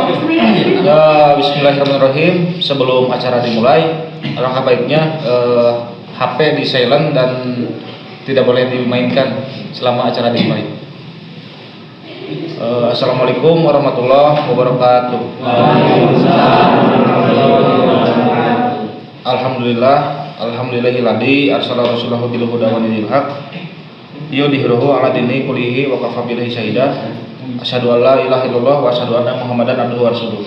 Bismillahirrahmanirrahim. Sebelum acara dimulai, alangkah baiknya HP di silent dan tidak boleh dimainkan selama acara dimulai. Assalamualaikum warahmatullahi wabarakatuh. Alhamdulillahilladzi arsala rasulahu bil huda wa dinil haq yudhiruhu ala dini kullihi wa kafa billahi syahida. Asyhadu an la ilaha illallah wa asyhadu anna Muhammadan abduhu wa rasuluh.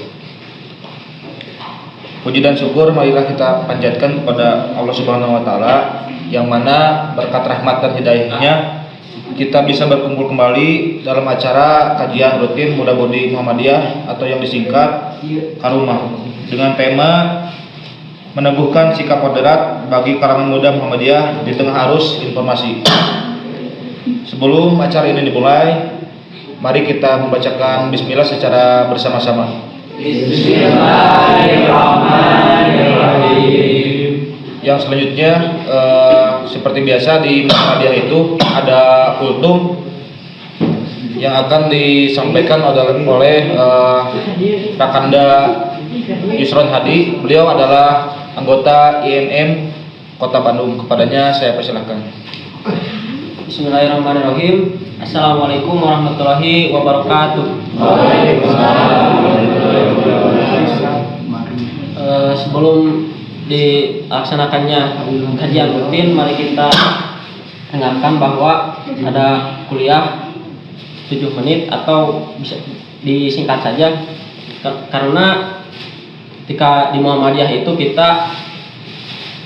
Puji dan syukur marilah kita panjatkan kepada Allah Subhanahu wa taala yang mana berkat rahmat dan hidayahnya kita bisa berkumpul kembali dalam acara kajian rutin Muda Budi Muhammadiyah atau yang disingkat Karumah dengan tema meneguhkan sikap moderat bagi kalangan muda Muhammadiyah di tengah arus informasi. Sebelum acara ini dimulai, mari kita membacakan bismillah secara bersama-sama. Bismillahirrahmanirrahim. Yang selanjutnya seperti biasa di Muhammadiyah itu ada kultum yang akan disampaikan oleh Rakanda Yusron Hadi. Beliau adalah anggota IMM Kota Bandung. Kepadanya saya persilahkan. Bismillahirrahmanirrahim. Assalamualaikum warahmatullahi wabarakatuh. Sebelum dilaksanakannya kajian rutin, mari kita ingatkan bahwa ada kuliah 7 menit atau bisa disingkat saja, karena ketika di Muhammadiyah itu kita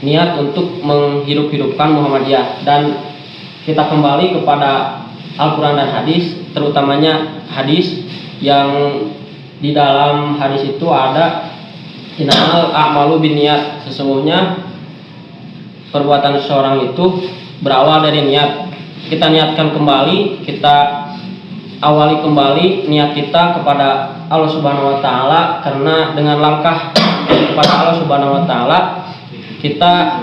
niat untuk menghidup-hidupkan Muhammadiyah dan kita kembali kepada Al-Quran dan hadis, terutamanya hadis yang di dalam hadis itu ada innamal a'malu binniyat, sesungguhnya perbuatan seseorang itu berawal dari niat. Kita niatkan kembali, kita awali kembali niat kita kepada Allah Subhanahu wa taala, karena dengan langkah kepada Allah Subhanahu wa taala kita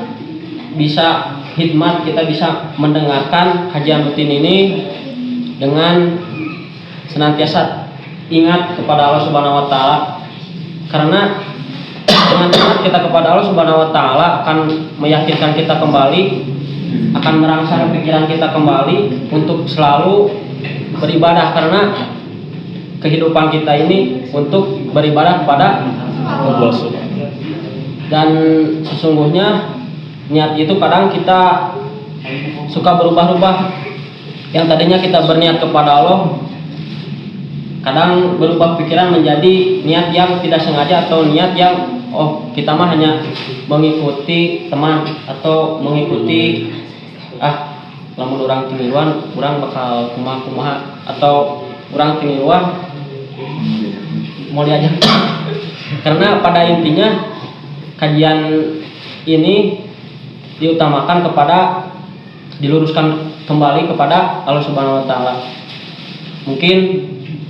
bisa khidmat, kita bisa mendengarkan kajian rutin ini dengan senantiasa ingat kepada Allah Subhanahu wa taala, karena dengan ingat kita kepada Allah Subhanahu wa taala akan meyakinkan kita kembali, akan merangsang pikiran kita kembali untuk selalu beribadah, karena kehidupan kita ini untuk beribadah kepada Allah. Dan sesungguhnya niat itu kadang kita suka berubah-ubah. Yang tadinya kita berniat kepada Allah, kadang berubah pikiran menjadi niat yang tidak sengaja, atau niat yang kita mah hanya mengikuti teman atau mengikuti lamun urang tiniruan urang bakal kumaha, atau urang tiniruan mau diajak. Karena pada intinya kajian ini diutamakan kepada diluruskan kembali kepada Allah Subhanahu wa taala. Mungkin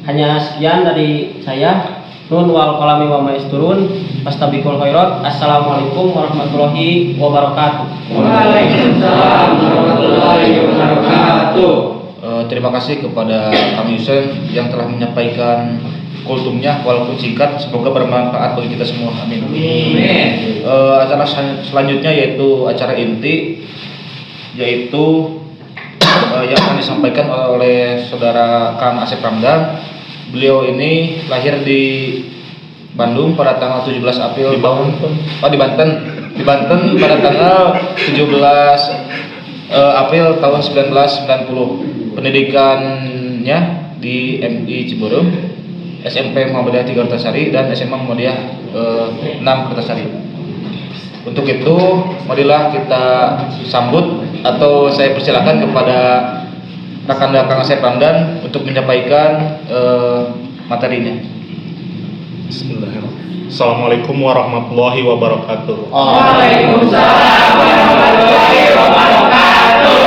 hanya sekian dari saya. Nun wal qalami wa ma yasturun. Fastabiqul khairat. Assalamualaikum warahmatullahi wabarakatuh. Waalaikumsalam warahmatullahi wabarakatuh. Terima kasih kepada Kang Yusen yang telah menyampaikan kultumnya walaupun singkat, semoga bermanfaat bagi kita semua. Amin. Acara selanjutnya yaitu acara inti, yaitu yang akan disampaikan oleh saudara Kang Asep Ramdan. Beliau ini lahir di Bandung pada tanggal 17 April di Banten pada tanggal 17 April tahun 1990. Pendidikannya di MI Ciberem, SMP Muhammadiyah 3 Kertasari, dan SMA Muhammadiyah 6 Kertasari. Untuk itu, marilah kita sambut atau saya persilakan kepada Rakanda Kang Asep Ramdan untuk menyampaikan materinya. Bismillahirrahmanirrahim. Assalamualaikum warahmatullahi wabarakatuh. Waalaikumsalam warahmatullahi wabarakatuh.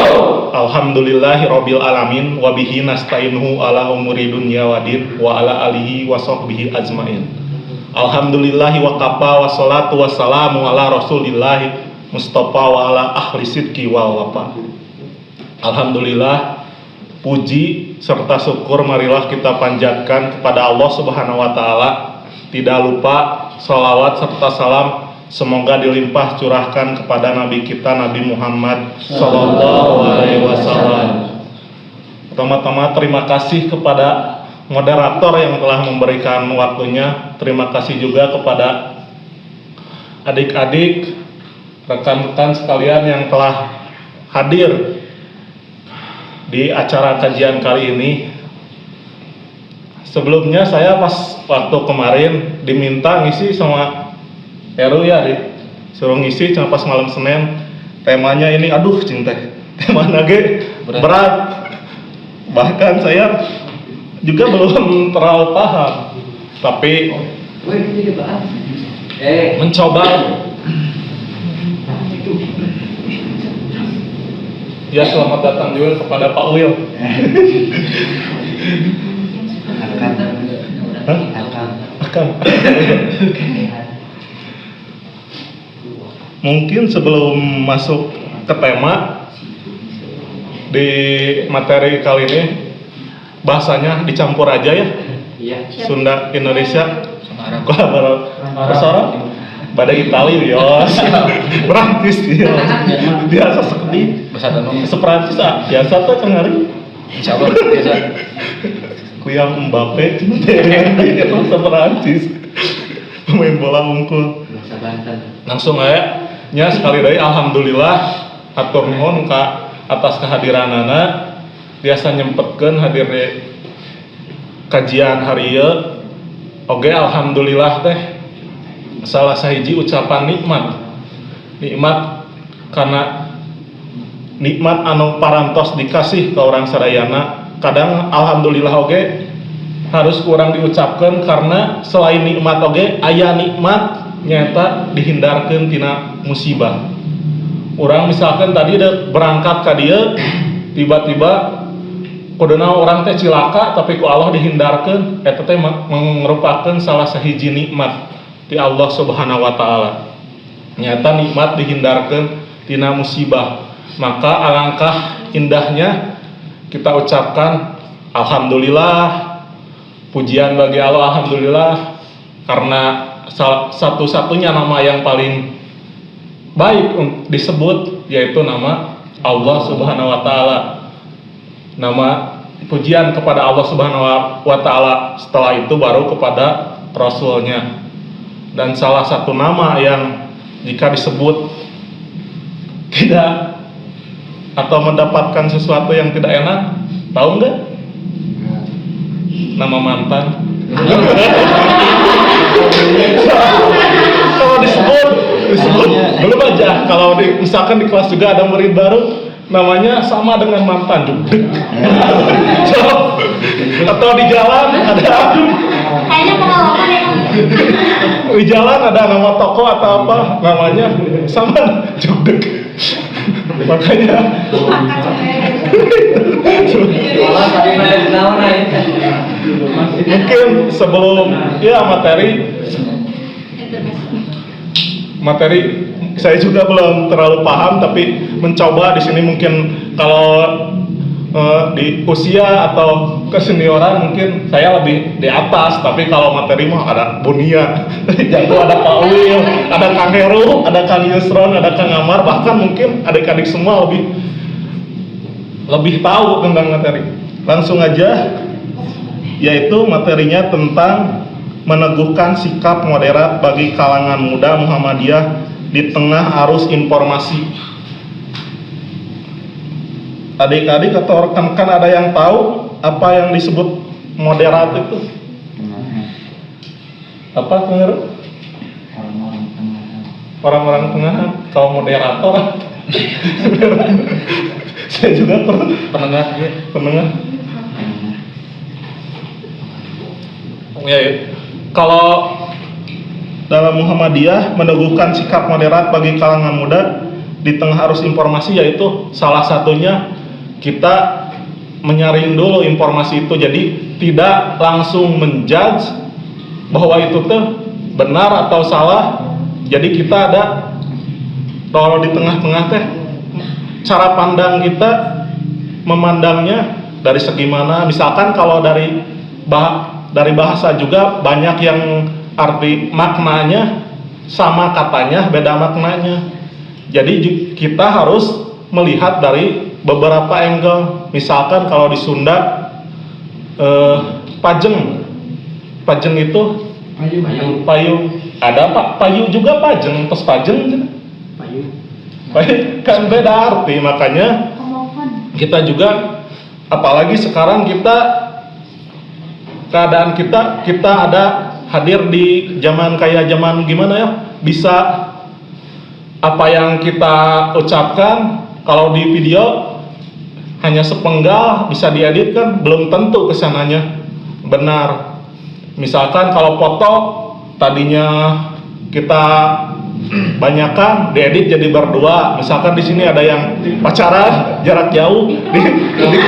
Alhamdulillahirabbil alamin wa bihi nasta'inuhu ala umuri dunya waddin wa ala alihi wa sahbihi ajmain. Alhamdulillahi wa kafa wa salatu wassalamu ala rasulillahi mustafa wa ala ahli sidqi wal wafa. Alhamdulillah, puji serta syukur marilah kita panjatkan kepada Allah Subhanahu wa taala tidak lupa sholawat serta salam semoga dilimpah curahkan kepada Nabi kita Nabi Muhammad Sallallahu Alaihi Wasallam. Pertama-tama terima kasih kepada moderator yang telah memberikan waktunya. Terima kasih juga kepada adik-adik, rekan-rekan sekalian yang telah hadir di acara kajian kali ini. Sebelumnya saya pas waktu kemarin diminta ngisi sama Eru ya, disuruh ngisi cuma pas malam Senin. Temanya ini aduh cinta, temanya berat. Bahkan saya juga belum terlalu paham, tapi mencoba. Ya, selamat datang juga kepada Pak Wil. Akan. Mungkin sebelum masuk ke tema di materi kali ini, bahasanya dicampur aja ya. Iya. Sunda, Indonesia, Semarang. Arab, badai Itali, yos, Perancis, yos, biasa sekedi, Bahasa Tanong. seperancis biasa tuh cengari, Insyaallah biasa. kuyang Mbappe, itu seperancis, pemain bola unggul. Langsung aja, nya sekali lagi alhamdulillah, atur nuhun ka atas kehadiranana, biasa nyempetkeun hadir di kajian hari ieu. Oke, alhamdulillah teh salah sahiji ucapan nikmat karena nikmat anu parantos dikasih ke orang sadayana. Kadang alhamdulillah oge harus kurang diucapkan karena selain nikmat oge aya nikmat nyata dihindarkeun tina musibah. Orang misalkan tadi berangkat ka dieu tiba-tiba kuduna orang teh cilaka tapi ku Allah dihindarkeun, eta teh merupakan salah sahiji nikmat ti Allah Subhanahu wa taala. Nyata nikmat dihindarkeun tina musibah. Maka alangkah indahnya kita ucapkan alhamdulillah, pujian bagi Allah alhamdulillah, karena satu-satunya nama yang paling baik disebut yaitu nama Allah Subhanahu wa taala. Nama pujian kepada Allah Subhanahu wa taala, setelah itu baru kepada Rasulnya. Dan salah satu nama yang jika disebut tidak atau mendapatkan sesuatu yang tidak enak, tahu nggak? Nama mantan. Kalau disebut belum aja. Kalau misalkan di kelas juga ada murid baru, namanya sama dengan mantan juga. Atau di jalan ada. Kayaknya pengalaman ya. Di jalan ada nama toko atau apa, namanya sama juga. Makanya mungkin sebelum ya materi saya juga belum terlalu paham, tapi mencoba di sini mungkin kalau di usia atau kesenioran mungkin saya lebih di atas, tapi kalau materi mah ada Bunia, jago ada Pak Wil, ada Kang Heru, ada Kang Yusron, ada Kang Amar, bahkan mungkin adik-adik semua lebih tahu tentang materi. Langsung aja, yaitu materinya tentang meneguhkan sikap moderat bagi kalangan muda Muhammadiyah di tengah arus informasi. Adik-adik atau rekan-rekan ada yang tahu apa yang disebut moderat itu? Apa, Kang Heru? Orang-orang tengah, kaum moderator. Saya juga penengah. Ya, kalau dalam Muhammadiyah meneguhkan sikap moderat bagi kalangan muda di tengah arus informasi, yaitu salah satunya kita menyaring dulu informasi itu, jadi tidak langsung menjudge bahwa itu tuh benar atau salah. Jadi kita ada kalau di tengah-tengah teh cara pandang kita memandangnya dari segi mana. Misalkan kalau dari bahasa juga banyak yang arti maknanya sama katanya, beda maknanya. Jadi kita harus melihat dari beberapa angle. Misalkan kalau di Sunda pajeng itu payung. Ada pak payu juga pajeng, terus pajeng kan beda arti. Makanya kita juga, apalagi sekarang keadaan kita ada hadir di zaman kayak zaman gimana ya, bisa apa yang kita ucapkan kalau di video hanya sepenggal bisa diedit kan, belum tentu kesananya benar. Misalkan kalau foto tadinya kita banyakan diedit jadi berdua, misalkan di sini ada yang pacaran jarak jauh di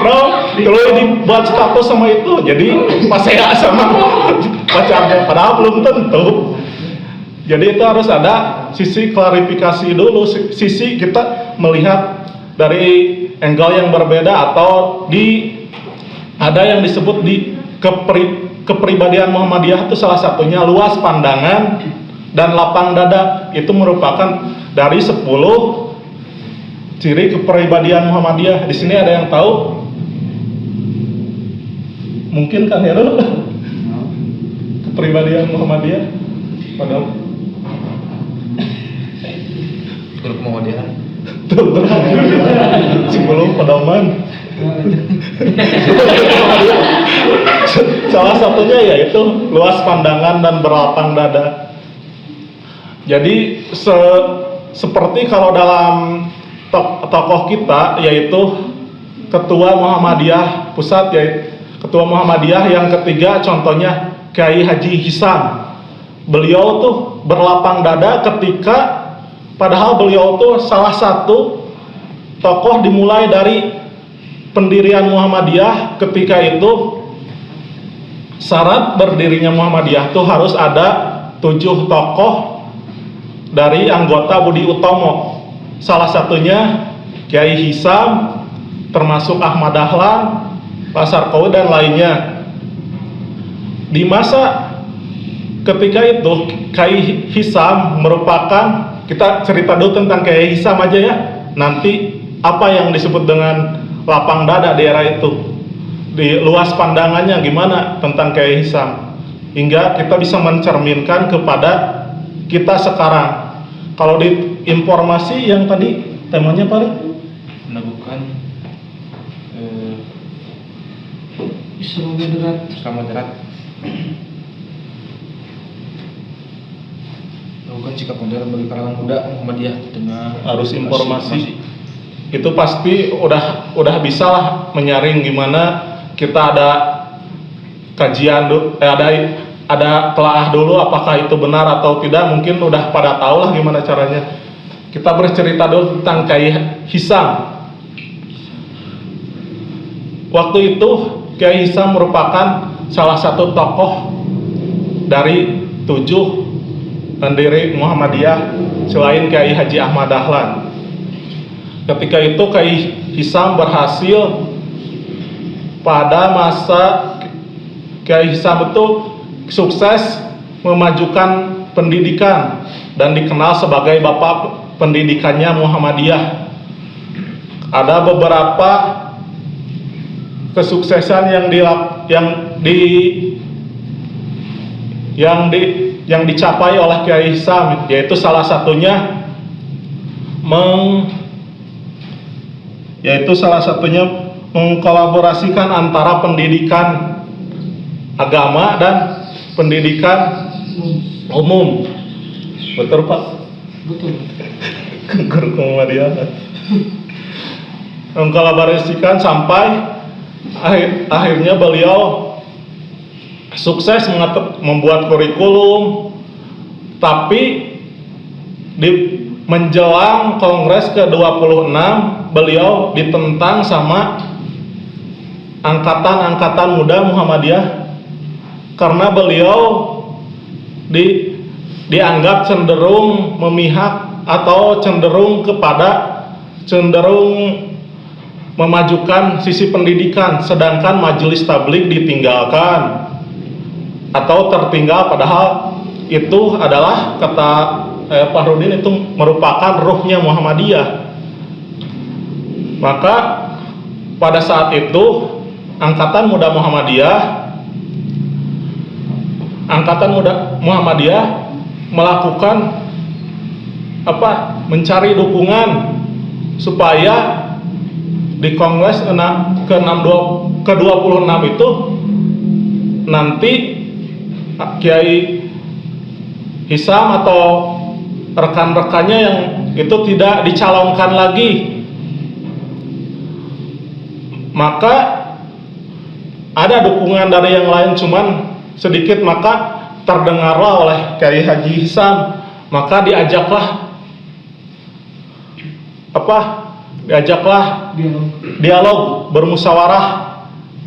crop kalau dibuat status sama itu jadi pasea sama pacarnya, padahal belum tentu. Jadi itu harus ada sisi klarifikasi dulu, sisi kita melihat dari angle yang berbeda, atau ada yang disebut di kepribadian Muhammadiyah itu salah satunya luas pandangan dan lapang dada. Itu merupakan dari 10 ciri kepribadian Muhammadiyah. Di sini ada yang tahu? Mungkin kan Herul? Kepribadian Muhammadiyah padahal Grup Muhammadiyah. Sebelum pedoman. Salah satunya yaitu luas pandangan dan berlapang dada. Jadi seperti kalau dalam tokoh kita, yaitu Ketua Muhammadiyah Pusat, yaitu Ketua Muhammadiyah yang ketiga, contohnya Kiai Haji Hisam. Beliau tuh berlapang dada ketika padahal beliau tuh salah satu tokoh dimulai dari pendirian Muhammadiyah. Ketika itu syarat berdirinya Muhammadiyah tuh harus ada 7 tokoh dari anggota Budi Utomo. Salah satunya Kiai Hisam, termasuk Ahmad Dahlan, Pak Sarkowi dan lainnya. Di masa ketika itu Kiai Hisam merupakan, kita cerita dulu tentang Kiai Hisam aja ya, nanti apa yang disebut dengan lapang dada di era itu, di luas pandangannya gimana tentang Kiai Hisam, hingga kita bisa mencerminkan kepada kita sekarang. Kalau di informasi yang tadi temanya apa? Meneguhkan Islam moderat. Islam moderat. Meneguhkan sikap modern bagi kalangan muda Muhammadiyah dengan Harus informasi. Itu pasti udah bisa lah menyaring gimana. Kita ada kajian ada telaah dulu apakah itu benar atau tidak. Mungkin udah pada tahu lah gimana caranya. Kita bercerita dulu tentang Kiai Hisam. Waktu itu Kiai Hisam merupakan salah satu tokoh dari 7 pendiri Muhammadiyah selain Kiai Haji Ahmad Dahlan. Ketika itu Kiai Hisam berhasil, pada masa Kiai Hisam itu sukses memajukan pendidikan dan dikenal sebagai bapak pendidikannya Muhammadiyah. Ada beberapa kesuksesan yang dicapai oleh Kiai Hisam, yaitu salah satunya mengkolaborasikan antara pendidikan agama dan pendidikan umum. Betul Pak? Betul. Guru Muhammadiyah. Mengkolaborasikan sampai akhirnya beliau sukses membuat kurikulum. Tapi di menjelang Kongres ke-26 beliau ditentang sama angkatan muda Muhammadiyah karena beliau dianggap cenderung memihak atau cenderung memajukan sisi pendidikan, sedangkan majelis tabligh ditinggalkan. atau tertinggal, padahal itu adalah kata Fahrudin itu merupakan ruhnya Muhammadiyah. Maka pada saat itu Angkatan Muda Muhammadiyah melakukan mencari dukungan supaya di Kongres ke-26 itu nanti Kiai Hisam atau rekan-rekannya yang itu tidak dicalonkan lagi. Maka ada dukungan dari yang lain cuman sedikit, maka terdengarlah oleh Kiai Haji Hisam, maka diajaklah dialog bermusyawarah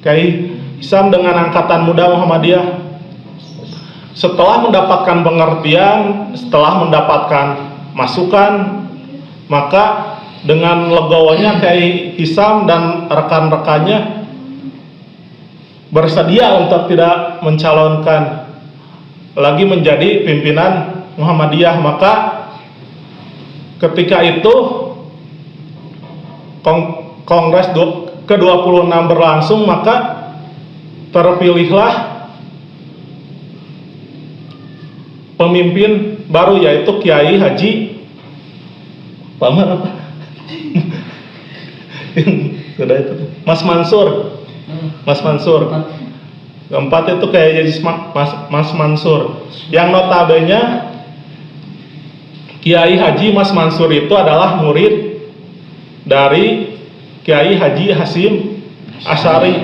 Kiai Hisam dengan Angkatan Muda Muhammadiyah. Setelah mendapatkan pengertian, setelah mendapatkan masukan, maka dengan legowonya Kiai Hisam dan rekan-rekannya bersedia untuk tidak mencalonkan lagi menjadi pimpinan Muhammadiyah. Maka ketika itu Kongres ke-26 berlangsung, maka terpilihlah pemimpin baru, yaitu Kiai Haji Mas Mansur. Keempat itu Kiai Mas Mansur, yang notabene Kiai Haji Mas Mansur itu adalah murid dari Kiai Haji Hasyim Asy'ari.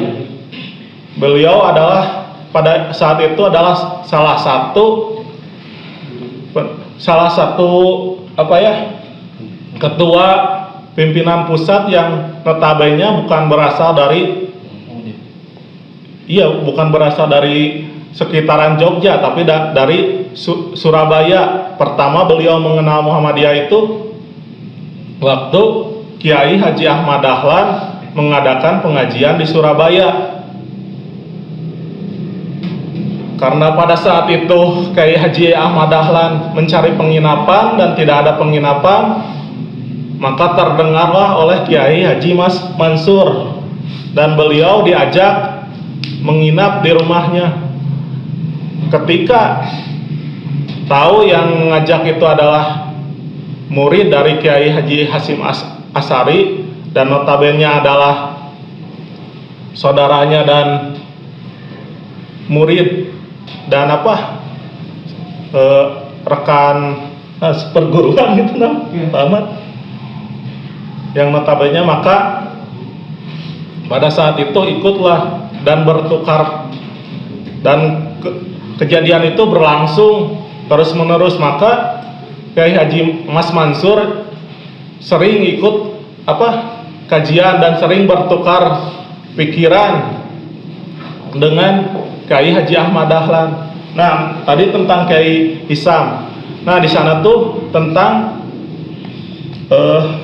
Beliau adalah pada saat itu adalah salah satu ketua pimpinan pusat yang notabene bukan berasal dari sekitaran Jogja, tapi dari Surabaya. Pertama beliau mengenal Muhammadiyah itu waktu Kiai Haji Ahmad Dahlan mengadakan pengajian di Surabaya. Karena pada saat itu Kiai Haji Ahmad Dahlan mencari penginapan dan tidak ada penginapan, maka terdengarlah oleh Kiai Haji Mas Mansur dan beliau diajak menginap di rumahnya. Ketika tahu yang mengajak itu adalah murid dari Kiai Haji Hasyim Asy'ari dan notabene adalah saudaranya dan murid dan rekan perguruan gitu Ahmad, yang notabene, maka pada saat itu ikutlah dan bertukar, dan kejadian itu berlangsung terus menerus. Maka Kiai Haji Mas Mansur sering ikut kajian dan sering bertukar pikiran dengan Kiai Haji Ahmad Dahlan. Nah, tadi tentang Kiai Hisam. Nah, di sana tuh tentang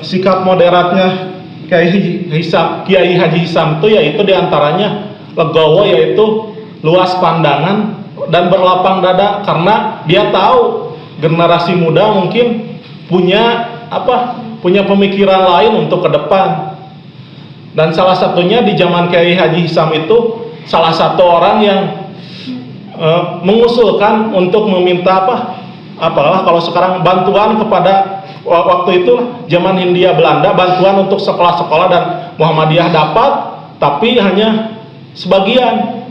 sikap moderatnya Kiai Haji Hisam itu, yaitu diantaranya legowo, yaitu luas pandangan dan berlapang dada, karena dia tahu generasi muda mungkin punya pemikiran lain untuk ke depan. Dan salah satunya di zaman Kiai Haji Hisam itu salah satu orang yang mengusulkan untuk meminta kalau sekarang bantuan kepada waktu itu zaman Hindia Belanda, bantuan untuk sekolah-sekolah, dan Muhammadiyah dapat tapi hanya sebagian.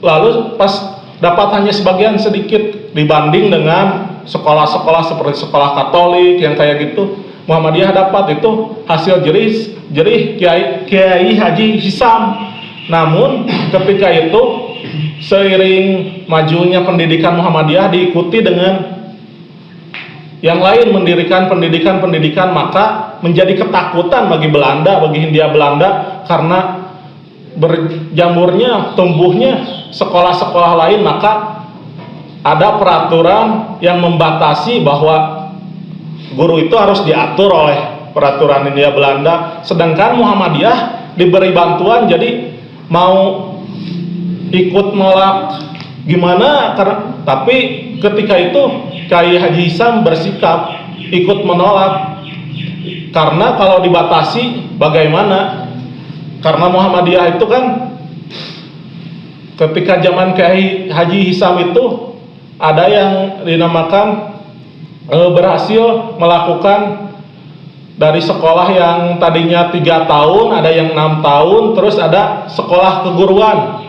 Lalu pas dapat hanya sebagian sedikit dibanding dengan sekolah-sekolah seperti sekolah Katolik yang kayak gitu, Muhammadiyah dapat itu hasil jerih Kiai Haji Hisam. Namun ketika itu seiring majunya pendidikan Muhammadiyah diikuti dengan yang lain mendirikan pendidikan, maka menjadi ketakutan bagi Belanda, bagi Hindia Belanda, karena berjamurnya, tumbuhnya sekolah-sekolah lain. Maka ada peraturan yang membatasi bahwa guru itu harus diatur oleh peraturan Hindia Belanda, sedangkan Muhammadiyah diberi bantuan. Jadi mau ikut nolak gimana, karena tapi ketika itu Kiai Haji Hisam bersikap ikut menolak, karena kalau dibatasi bagaimana, karena Muhammadiyah itu kan ketika zaman Kiai Haji Hisam itu ada yang dinamakan berhasil melakukan dari sekolah yang tadinya 3 tahun, ada yang 6 tahun, terus ada sekolah keguruan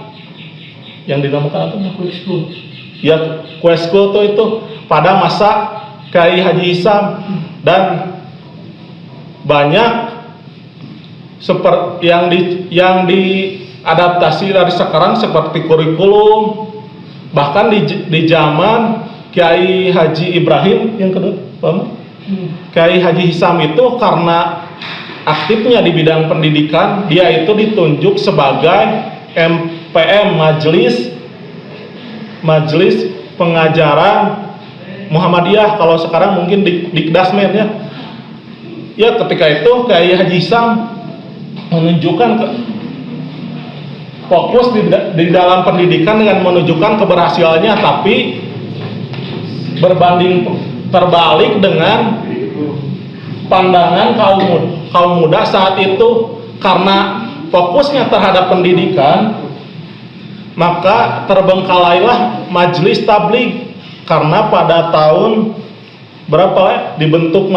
yang dinamakan apa? Quick school. Ya, Quest School itu pada masa Kiai Haji Hisam, dan banyak seperti yang diadaptasi dari sekarang seperti kurikulum, bahkan di zaman Kiai Haji Ibrahim yang kedua, Kiai Haji Hisam itu karena aktifnya di bidang pendidikan, dia itu ditunjuk sebagai MPM, Majelis Pengajaran Muhammadiyah, kalau sekarang mungkin Dikdasmen ya. Ya, ketika itu Kiai Haji Hisam menunjukkan fokus di dalam pendidikan dengan menunjukkan keberhasilannya, tapi berbanding terbalik dengan pandangan kaum muda saat itu. Karena fokusnya terhadap pendidikan, maka terbengkalailah majelis tabligh. Karena pada tahun berapa ya, dibentuk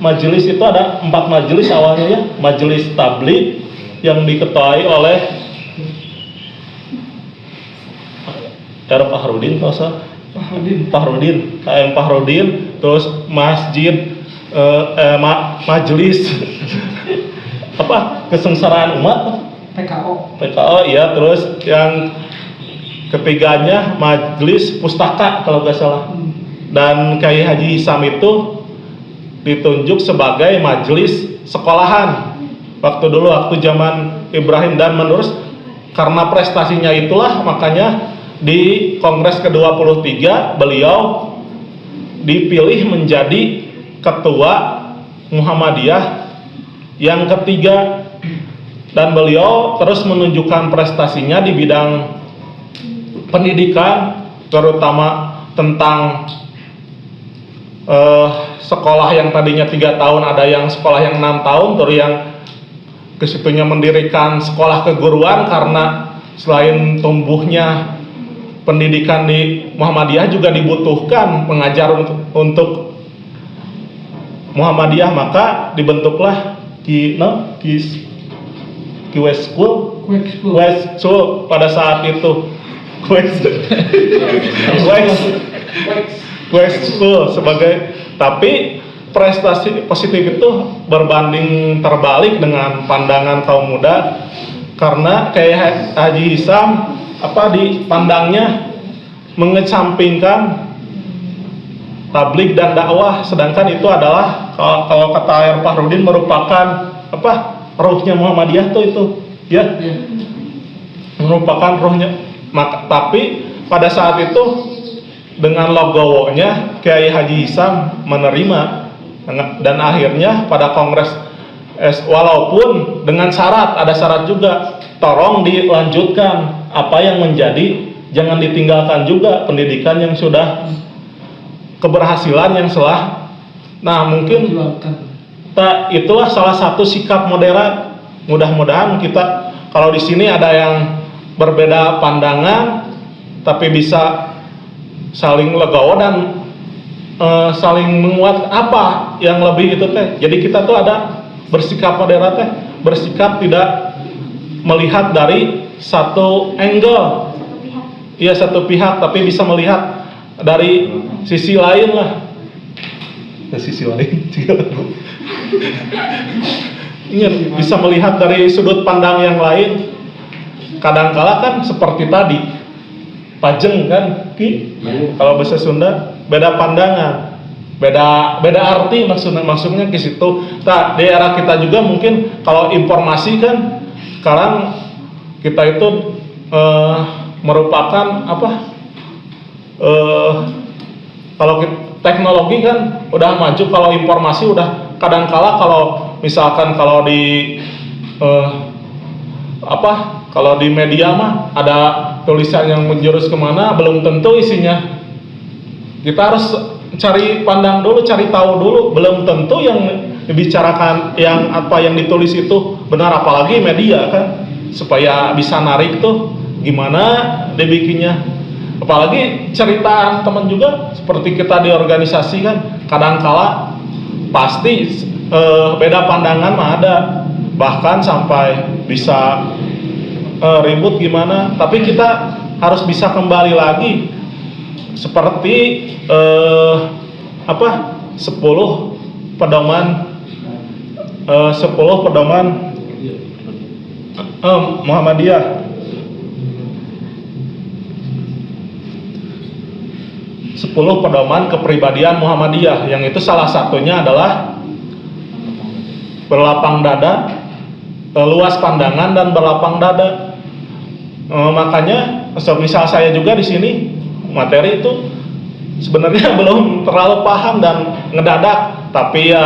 majelis itu ada 4 majelis awalnya ya. Majelis tabligh yang diketuai oleh Fahrudin, KM Fahrudin, terus majelis apa, kesengsaraan umat, PKO ya, terus yang ketiganya majelis pustaka kalau nggak salah. Dan Kiai Haji Hisam itu ditunjuk sebagai majelis sekolahan waktu zaman Ibrahim, dan menurut karena prestasinya itulah makanya di Kongres ke-23 beliau dipilih menjadi ketua Muhammadiyah yang ketiga, dan beliau terus menunjukkan prestasinya di bidang pendidikan, terutama tentang sekolah yang tadinya 3 tahun, ada yang sekolah yang 6 tahun, terus yang kesitunya mendirikan sekolah keguruan, karena selain tumbuhnya pendidikan di Muhammadiyah juga dibutuhkan pengajar untuk Muhammadiyah, maka dibentuklah West School pada saat itu. West School sebagai, tapi prestasi positif itu berbanding terbalik dengan pandangan kaum muda, karena kayak Haji Hisam dipandangnya mengesampingkan tabligh dan dakwah, sedangkan itu adalah kalau kata Fahrudin merupakan ruhnya Muhammadiyah itu ya, merupakan ruhnya. Tapi pada saat itu dengan logowonya Kiai Haji Hisam menerima, dan akhirnya pada kongres walaupun dengan syarat, ada syarat juga, tolong dilanjutkan apa yang menjadi, jangan ditinggalkan juga pendidikan yang sudah keberhasilan yang telah. Nah, mungkin itulah salah satu sikap moderat. Mudah-mudahan kita, kalau di sini ada yang berbeda pandangan, tapi bisa saling legowo dan saling menguat apa yang lebih itu teh. Jadi kita tuh ada bersikap moderat teh, bersikap tidak melihat dari satu angle, iya satu pihak, tapi bisa melihat dari sisi lain lah. Sisi lain ingat, bisa melihat dari sudut pandang yang lain. Kadangkala kan seperti tadi, pajeng kan, kalau bahasa Sunda beda pandangan, beda arti maksudnya ke situ. Nah, di era kita juga mungkin kalau informasi kan sekarang kita itu merupakan kalau teknologi kan udah maju, kalau informasi udah kadangkala, kalau misalkan kalau di kalau di media mah ada tulisan yang menjurus kemana belum tentu isinya. Kita harus cari pandang dulu, cari tahu dulu, belum tentu yang dibicarakan, yang apa yang ditulis itu benar, apalagi media kan, supaya bisa narik tuh gimana dibikinnya. Apalagi cerita teman juga, seperti kita di organisasi kan, kadangkala pasti beda pandangan mah ada, bahkan sampai bisa ribut gimana, tapi kita harus bisa kembali lagi seperti 10 pedoman Muhammadiyah. 10 pedoman kepribadian Muhammadiyah, yang itu salah satunya adalah berlapang dada, luas pandangan dan berlapang dada. Makanya misal saya juga di sini materi itu sebenarnya belum terlalu paham dan ngedadak, tapi ya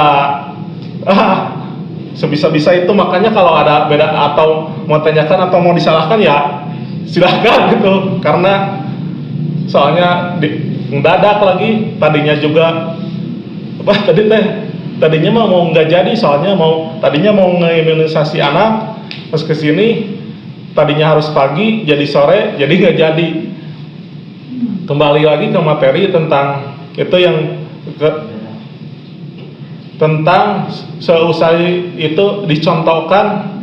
sebisa-bisa itu. Makanya kalau ada beda atau mau tanyakan atau mau disalahkan ya silahkan gitu, karena soalnya ngedadak lagi. Tadinya juga tadinya mau nggak jadi, soalnya tadinya mau ngeimunisasi anak, pas kesini tadinya harus pagi jadi sore, jadi nggak jadi. Kembali lagi ke materi tentang itu, yang tentang seusai itu dicontohkan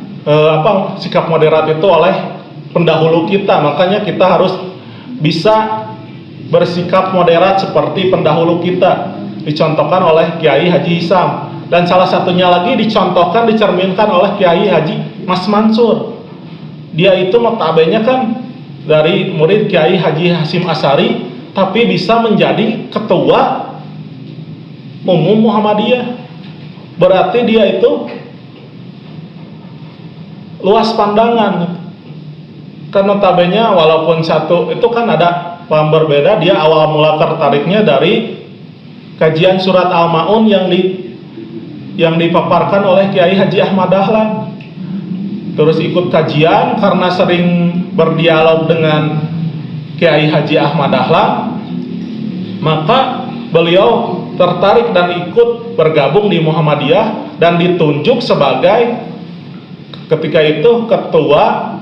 sikap moderat itu oleh pendahulu kita. Makanya kita harus bisa bersikap moderat seperti pendahulu kita, dicontohkan oleh Kiai Haji Hisam, dan salah satunya lagi dicontohkan, dicerminkan oleh Kiai Haji Mas Mansur. Dia itu notabene kan dari murid Kiai Haji Hasyim Asy'ari, tapi bisa menjadi ketua umum Muhammadiyah. Berarti dia itu luas pandangan. Kan notabene walaupun satu itu kan ada paham berbeda, dia awal mula tertariknya dari kajian surat Al-Maun yang dipaparkan oleh Kiai Haji Ahmad Dahlan. Terus ikut kajian karena sering berdialog dengan Kiai Haji Ahmad Dahlan, maka beliau tertarik dan ikut bergabung di Muhammadiyah dan ditunjuk sebagai ketika itu ketua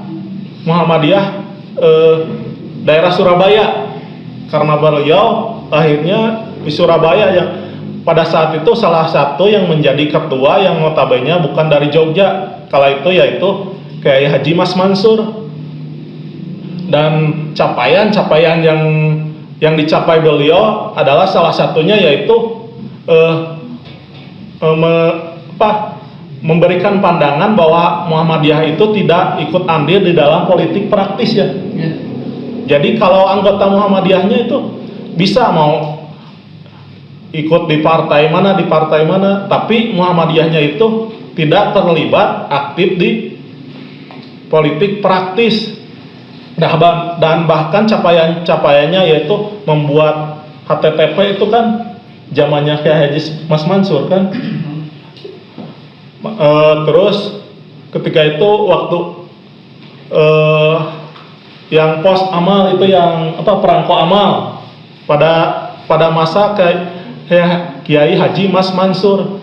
Muhammadiyah daerah Surabaya, karena beliau akhirnya di Surabaya, yang pada saat itu salah satu yang menjadi ketua yang notabene bukan dari Jogja kala itu, yaitu Kiai Haji Mas Mansur. Dan capaian yang dicapai beliau adalah salah satunya yaitu memberikan pandangan bahwa Muhammadiyah itu tidak ikut andil di dalam politik praktis ya. Jadi kalau anggota Muhammadiyahnya itu bisa mau ikut di partai mana, tapi Muhammadiyahnya itu tidak terlibat aktif di politik praktis. Dan bahkan capaiannya yaitu membuat HTTP itu kan zamannya Kiai Haji Mas Mansur kan. Terus ketika itu waktu yang pos amal itu, yang perangko amal pada masa Kiai Haji Mas Mansur.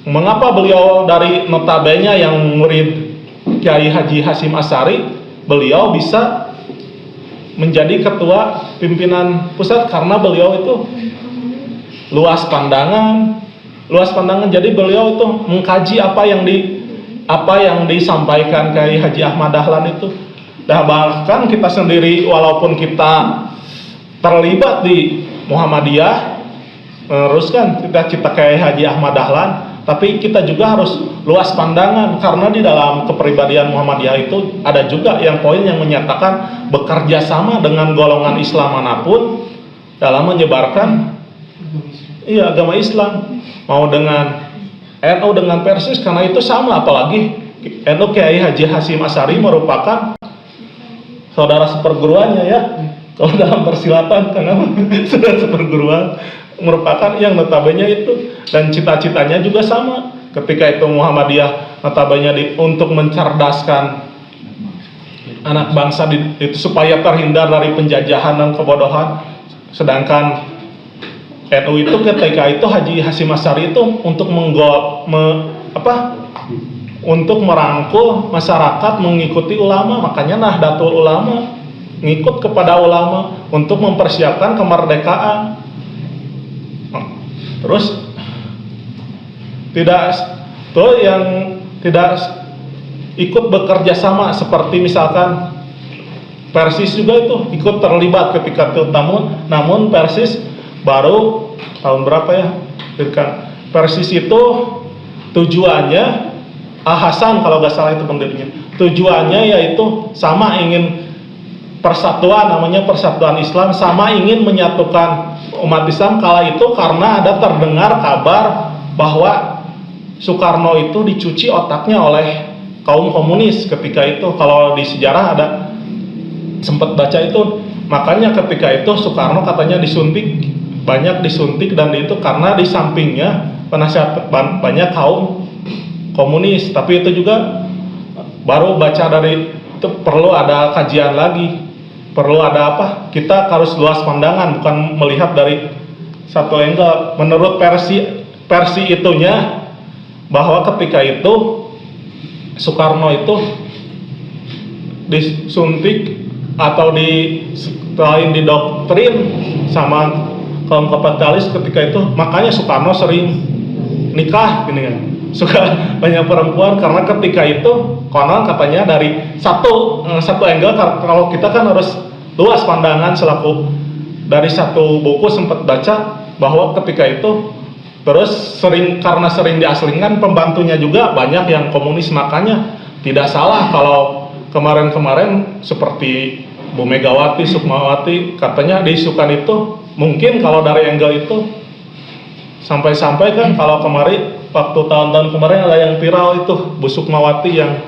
Mengapa beliau dari notabene yang murid Kiai Haji Hasyim Asy'ari, beliau bisa menjadi ketua pimpinan pusat? Karena beliau itu luas pandangan. Jadi beliau itu mengkaji apa yang disampaikan Kiai Haji Ahmad Dahlan itu. Dan bahkan kita sendiri walaupun kita terlibat di Muhammadiyah, meneruskan cita-cita Kiai Haji Ahmad Dahlan, tapi kita juga harus luas pandangan, karena di dalam kepribadian Muhammadiyah itu ada juga yang poin yang menyatakan bekerja sama dengan golongan Islam manapun dalam menyebarkan agama Islam, mau dengan NU dengan Persis, karena itu sama. Apalagi NU Kiai Haji Hasyim Asy'ari merupakan saudara seperguruannya ya. Kalau dalam persilatan karena saudara seperguruan, merupakan yang notabene itu, dan cita-citanya juga sama. Ketika itu Muhammadiyah notabene untuk mencerdaskan anak bangsa itu supaya terhindar dari penjajahan dan kebodohan. Sedangkan NU itu ketika itu Haji Hasyim Asy'ari itu untuk untuk merangkul masyarakat mengikuti ulama, makanya Nahdlatul Ulama ngikut kepada ulama untuk mempersiapkan kemerdekaan. Terus tidak ikut bekerja sama seperti misalkan Persis juga itu ikut terlibat ketika itu, namun Persis baru tahun berapa ya? Persis itu tujuannya Hasan kalau nggak salah itu pendirinya. Tujuannya yaitu sama ingin persatuan, namanya Persatuan Islam, sama ingin menyatukan umat Islam. Kala itu karena ada terdengar kabar bahwa Soekarno itu dicuci otaknya oleh kaum komunis ketika itu. Kalau di sejarah ada sempat baca itu, makanya ketika itu Soekarno katanya banyak disuntik dan itu karena di sampingnya penasihat banyak kaum komunis. Tapi itu juga baru baca dari itu, perlu ada kajian lagi, perlu ada kita harus luas pandangan, bukan melihat dari satu angle. Menurut versi itunya bahwa ketika itu Soekarno itu disuntik atau selain didoktrin sama kaum kapitalis ketika itu, makanya Soekarno sering nikah gini kan, suka banyak perempuan karena ketika itu konon katanya dari satu angle. Kalau kita kan harus luas pandangan, selaku dari satu buku sempat baca bahwa ketika itu terus karena sering diasingkan pembantunya juga banyak yang komunis, makanya tidak salah kalau kemarin seperti Bu Megawati, Sukmawati katanya diisukan itu. Mungkin kalau dari angle itu sampai-sampai kan kalau kemarin waktu tahun-tahun kemarin ada yang viral itu Bu Sukmawati yang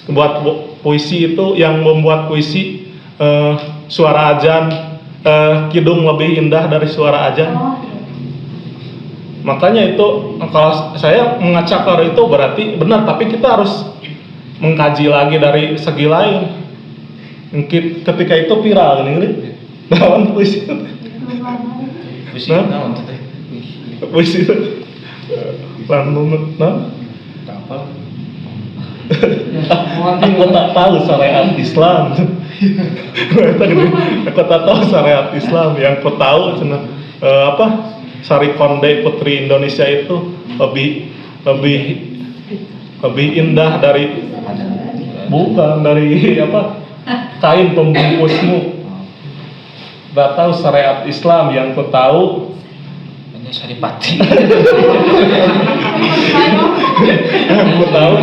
buat puisi itu, yang membuat puisi suara azan, kidung lebih indah dari suara azan. Makanya itu kalau saya mengacakar itu berarti benar, tapi kita harus mengkaji lagi dari segi lain. Ketika itu viral ini dalam puisi puisi aku tak tahu syariat Islam. Aku tak tahu syariat Islam. Yang aku tahu Sari Konde Putri Indonesia itu lebih indah dari kain pembungkusmu. Gak tahu syariat Islam. Yang ku tahu ini Saripati. Aku tahu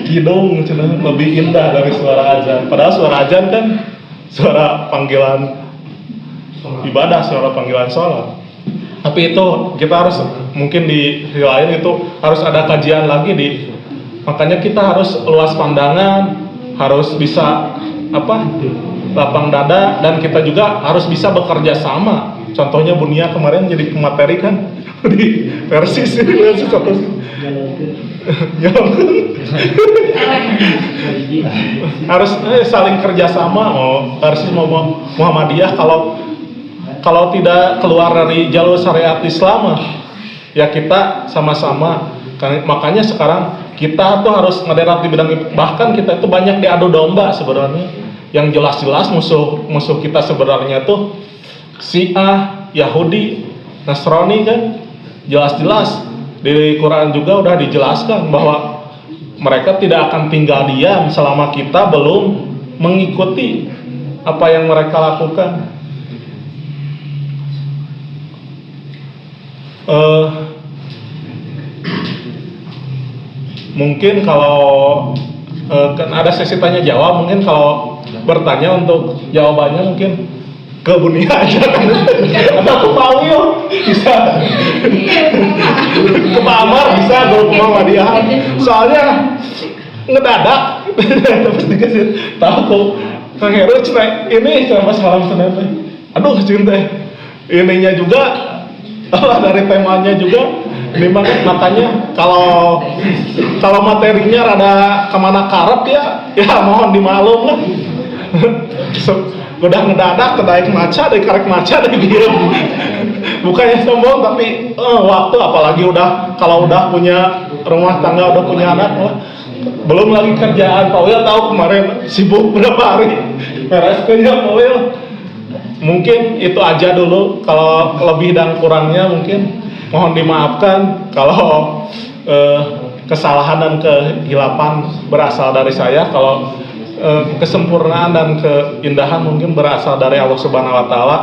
kidung lebih indah dari suara azan. Padahal suara azan kan suara panggilan ibadah, suara panggilan sholat. Tapi itu kita harus mungkin di lain itu harus ada kajian lagi makanya kita harus luas pandangan, harus bisa lapang dada, dan kita juga harus bisa bekerja sama. Contohnya Bunia kemarin jadi pemateri kan di Persis harus saling kerjasama. Persis mau Muhammadiyah kalau tidak keluar dari jalur syariat Islam ya kita sama-sama. Makanya sekarang kita tuh harus ngederat di bidang, bahkan kita itu banyak diadu domba sebenarnya. Yang jelas-jelas musuh kita sebenarnya tuh Syiah, Yahudi, Nasrani kan jelas-jelas di Quran juga udah dijelaskan bahwa mereka tidak akan tinggal diam selama kita belum mengikuti apa yang mereka lakukan. Mungkin kalau kan ada sesi tanya jawab, mungkin kalau bertanya untuk jawabannya mungkin ke Bunia aja kan. Atau ke Pak Wio bisa, ke Pak Amar bisa, ke Muhammadiyah. Soalnya ngedadak terus dikasih tahu Kang Heru ini pas malam Senin. Aduh cinta ininya juga dari temanya juga ini makanya kalau materinya rada kemana karep ya mohon dimaklum lah. Udah ngedadak kedaik maca dari karek maca dari diem. Bukannya sombong tapi waktu apalagi kalau udah punya rumah tangga, udah punya anak lah. Belum lagi kerjaan. Pak Wil tahu kemarin sibuk berapa hari beres kerja Pak Wil. Mungkin itu aja dulu, kalau lebih dan kurangnya mungkin mohon dimaafkan. Kalau kesalahan dan kehilapan berasal dari saya, kalau kesempurnaan dan keindahan mungkin berasal dari Allah Subhanahu wa taala.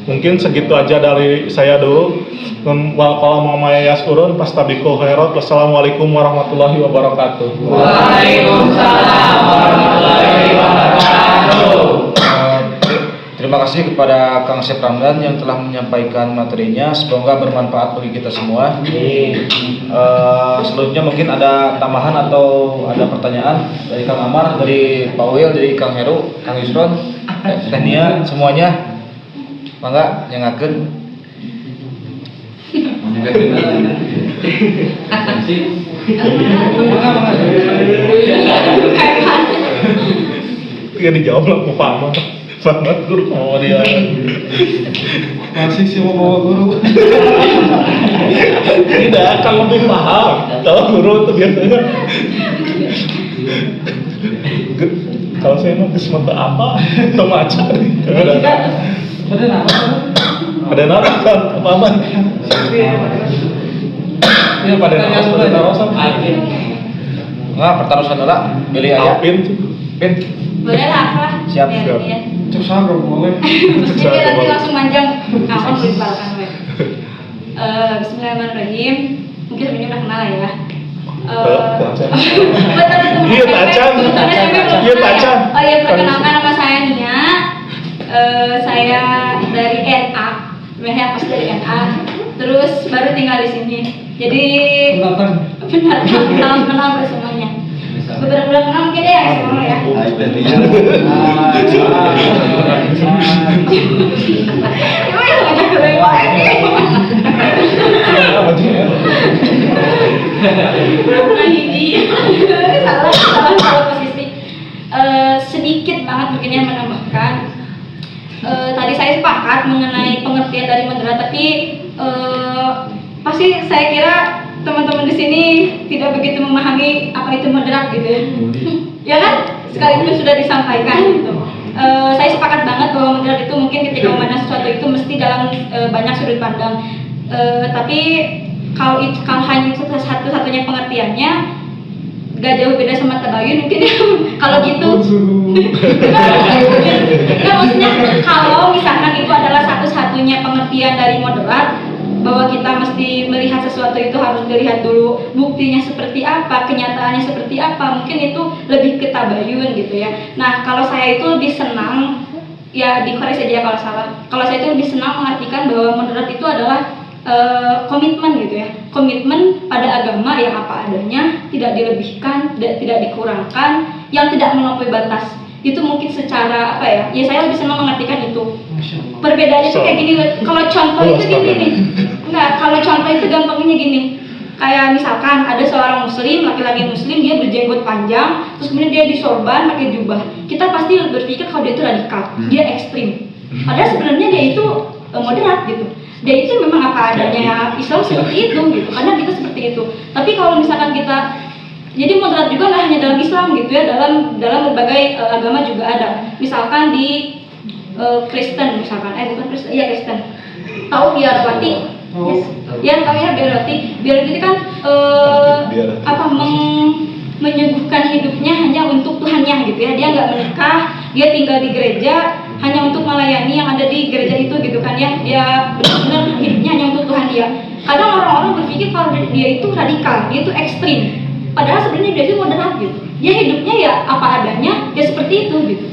Mungkin segitu aja dari saya dulu. Kalau mau mayas urun pastabiqul khairat. Wassalamualaikum warahmatullahi wabarakatuh. Waalaikumsalam warahmatullahi wabarakatuh. Terima kasih kepada Kang Syed Ramdan yang telah menyampaikan materinya. Semoga bermanfaat bagi kita semua. Selanjutnya mungkin ada tambahan atau ada pertanyaan dari Kang Amar, dari Pak Wil, dari Kang Heru, Kang Yusron, Tania, semuanya. Mangga yang akan. Ya dijawab lah Pak Amar. Selamat guru mau dia. Masih sih mau bawa guru. Tidak akan lebih paham kalau guru itu biasanya. Kalau saya mah kesempatan apa? Temaca. Ada naras kan? Apa? Iya pada naras. Nah, pertaruhan lah. Pilih aja. Alpin. Pin. Boleh lah, lah. Siap, Biar siap. dia. Cuk sanggup boleh. Jadi nanti langsung manjang. Kapan boleh dibalakan we. Bismillahirrahmanirrahim. Mungkin sebenarnya udah kenal ya. Iya Tacan. Iya Tacan. Oh iya, perkenalkan nama saya Nia. Saya dari NA. Sebenarnya pas dari NA. Terus baru tinggal di sini. Jadi benar kenal semuanya. Beberapa bulan kenal mungkin ya semua ya. Gimana yang ngajak gue Nah ini salah posisi. Sedikit banget mungkin yang menambahkan. Tadi saya sepakat mengenai pengertian dari moderat, tapi pasti saya kira teman-teman di sini tidak begitu memahami apa itu moderat gitu ya. Ya kan? Sekalipun sudah disampaikan gitu. Saya sepakat banget bahwa moderat itu mungkin ketika memandang sesuatu itu mesti dalam banyak sudut pandang. Tapi kalau hanya satu-satunya pengertiannya gak jauh beda sama tabayun mungkin ya. Kalau gitu nah, maksudnya kalau misalkan itu adalah satu-satunya pengertian dari moderat, bahwa kita mesti melihat sesuatu itu harus dilihat dulu buktinya seperti apa, kenyataannya seperti apa, mungkin itu lebih ke tabayun gitu ya. Nah kalau saya itu lebih senang, ya dikoreksi aja kalau salah, kalau saya itu lebih senang mengartikan bahwa moderat itu adalah komitmen gitu ya, komitmen pada agama yang apa adanya, tidak dilebihkan, tidak dikurangkan, yang tidak melampaui batas. Itu mungkin secara apa ya, ya saya lebih senang mengartikan itu. Perbedaannya tuh kayak gini, kalau contoh itu gini nih, enggak, kalau contoh itu gampangnya gini, kayak misalkan ada seorang muslim, laki-laki muslim, dia berjenggot panjang, terus kemudian dia disorban pakai jubah, kita pasti berpikir kalau dia itu radikal, dia ekstrim. Padahal sebenarnya dia itu moderat gitu. Dia itu memang apa adanya Islam seperti itu gitu, karena kita seperti itu. Tapi kalau misalkan kita jadi moderat juga nggak hanya dalam Islam gitu ya, dalam berbagai agama juga ada. Misalkan di Kristen misalkan, bukan Kristen, iya Kristen. Tahu biarawati? Yes. Ya tahu ya biarawati. Biarawati itu kan apa menyuguhkan hidupnya hanya untuk Tuhannya gitu ya. Dia nggak menikah, dia tinggal di gereja hanya untuk melayani yang ada di gereja itu gitu kan ya. Dia benar-benar hidupnya hanya untuk Tuhan dia. Kadang orang-orang berpikir kalau dia itu radikal, dia itu ekstrim. Padahal sebenarnya dia itu moderat gitu. Dia hidupnya ya apa adanya, ya seperti itu gitu.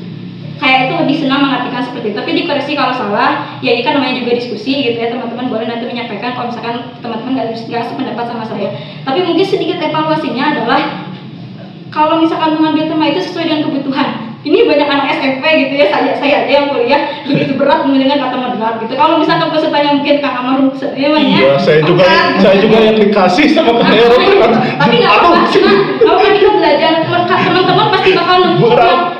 Kayak itu lebih senang mengartikan seperti itu. Tapi dikoreksi kalau salah, ya ini kan namanya juga diskusi gitu ya. Teman-teman boleh nanti menyampaikan kalau misalkan teman-teman nggak sependapat sama saya. Tapi mungkin sedikit evaluasinya adalah kalau misalkan mengambil tema itu sesuai dengan kebutuhan. ini banyak anak SMP gitu ya, saya aja yang kuliah begitu berat mendengar kata moderat gitu. Kalau misalkan pesertanya mungkin Kang Amar Iya, saya juga yang dikasih sama Kang Heru. tapi nggak apa-apa, karena kalau kan kita belajar, teman-teman pasti bakal nemu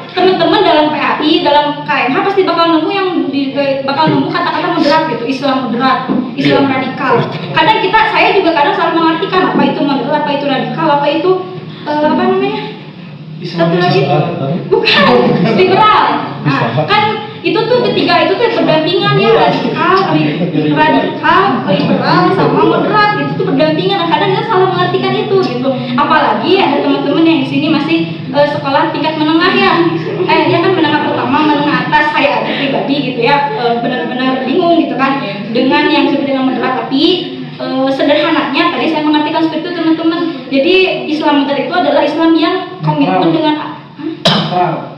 teman-teman dalam PAI, dalam KMH pasti bakal nemu bakal nemu kata-kata moderat gitu, Islam moderat, Islam radikal. Kadang saya juga kadang salah mengartikan apa itu moderat, apa itu radikal, apa itu apa namanya? Satu lagi bukan liberal. Nah, kan itu tuh ketiga itu tuh berdampingan ya, radikal, liberal sama moderat itu tuh berdampingan. Nah, kadang kita salah mengartikan itu gitu. Apalagi ada teman-teman yang di sini masih sekolah tingkat menengah ya. Ya kan menengah pertama, menengah atas. Saya aja pribadi gitu ya, benar-benar bingung gitu kan dengan yang disebut dengan moderat, tapi sederhananya tadi saya mengartikan seperti itu teman-teman. Jadi Islam moderat itu adalah Islam yang komitmen dengan netral.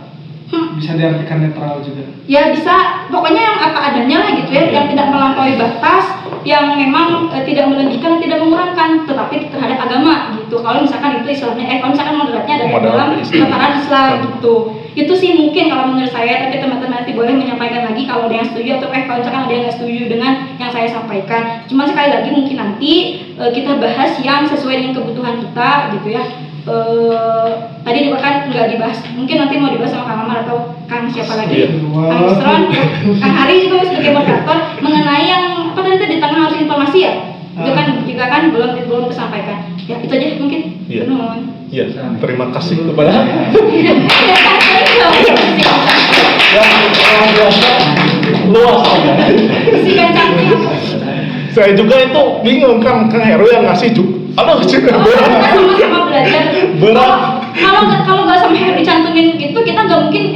Bisa diartikan netral juga. Ya bisa, pokoknya yang apa adanya lah gitu ya, yang tidak melampaui batas, yang memang tidak melebihkan, tidak mengurangkan, tetapi terhadap agama gitu. Kalau misalkan itu Islamnya, kalau misalkan moderatnya ada dalam tataran Islam gitu. Itu sih mungkin kalau menurut saya, tapi teman-teman nanti boleh menyampaikan lagi kalau ada yang setuju atau kalau misalkan ada yang nggak setuju dengan yang saya sampaikan. Cuma sekali lagi mungkin nanti kita bahas yang sesuai dengan kebutuhan kita gitu ya. Tadi juga kan nggak dibahas, mungkin nanti mau dibahas sama Kang Amar atau Kang siapa lagi, Kang Isron, Kang Hari juga sebagai moderator mengenai yang apa tadi di tengah harus informasi ya, itu kan juga kan belum tersampaikan. Ya itu aja mungkin. Iya, terima kasih kepada luas aja. Saya juga itu bingung kan, Kang Heru yang ngasih berat. Kita sama-sama belajar. Berat. Kalau nggak sama Heru dicantumin gitu, kita nggak mungkin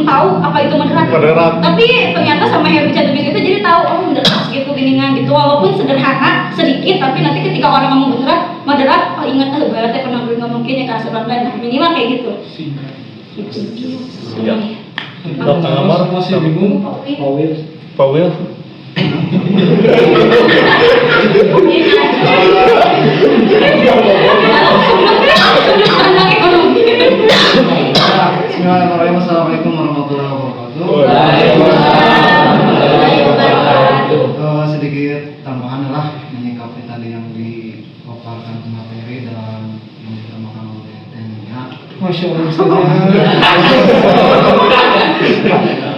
tahu apa itu moderat. Tapi ternyata sama Heru dicantumin itu jadi tahu moderat gitu geningan gitu. Walaupun sederhana sedikit, tapi nanti ketika orang ngomong moderat, oh ingat berarti pernah ngomong gini kan sebenarnya minimal kayak gitu. Ya. Kang Amar masih bingung. Pak Wil. Bismillahirrahmanirrahim. Assalamualaikum warahmatullahi wabarakatuh. Sedikit tambahan adalah menyikapi tadi yang dipaparkan materi dan yang ditambahkan oleh Tania. Masya Allah.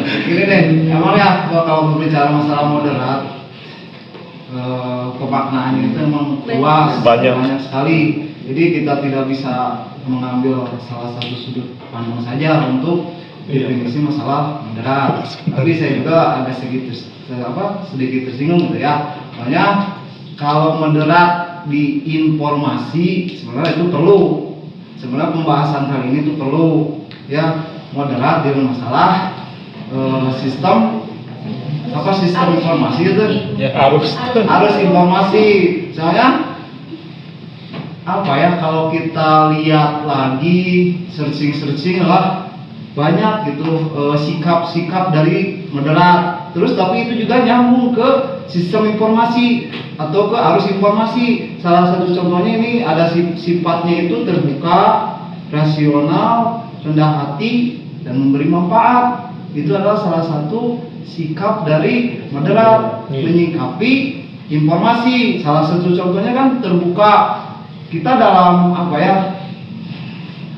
Gini deh, emang ya kalau berbicara masalah moderat, pemaknaannya itu emang luas, banyak sekali. Jadi kita tidak bisa mengambil salah satu sudut pandang saja untuk definisi masalah moderat. Tapi saya juga agak sedikit tersinggung gitu ya. Makanya kalau moderat di informasi sebenarnya itu perlu. Sebenarnya pembahasan kali ini itu perlu ya, moderat dalam masalah sistem informasi itu ya, harus informasi. Soalnya apa ya, kalau kita lihat lagi searching lah banyak gitu sikap-sikap dari moderat. Terus tapi itu juga nyambung ke sistem informasi atau ke arus informasi. Salah satu contohnya ini ada sifatnya itu terbuka, rasional, rendah hati, dan memberi manfaat. Itu adalah salah satu sikap dari moderat menyikapi informasi. Salah satu contohnya kan terbuka. Kita dalam apa ya,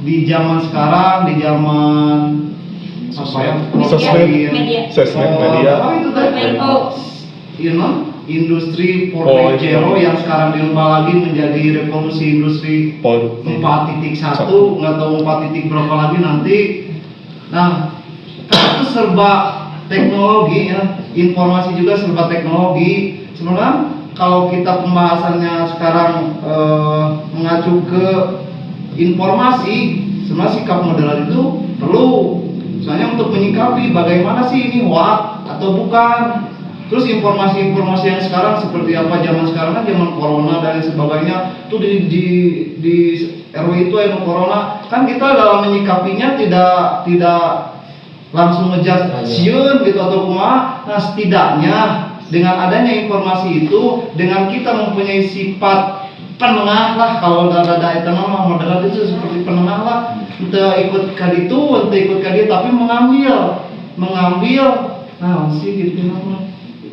di zaman sekarang, di zaman apa ya, media. Itu tadi industri 4.0 yang sekarang dirubah lagi menjadi revolusi industri 4.1, nggak tahu 4. berapa lagi nanti. Nah, kan itu serba teknologi ya, informasi juga serba teknologi. Sebenarnya kalau kita pembahasannya sekarang mengacu ke informasi, sebenarnya sikap moderat itu perlu. Soalnya untuk menyikapi bagaimana sih ini hoax atau bukan. Terus informasi-informasi yang sekarang seperti apa, zaman sekarang kan zaman corona dan sebagainya, tuh di RW itu yang corona, kan kita dalam menyikapinya tidak langsung ngejudge sieun gitu atau kumaha. Nah, setidaknya dengan adanya informasi itu, dengan kita mempunyai sifat penengah lah, kalau rada eta mah moderat itu seperti penengah lah. Teu ikut ka ditu, teu ikut ka dieu, tapi mengambil nah sih gitu mah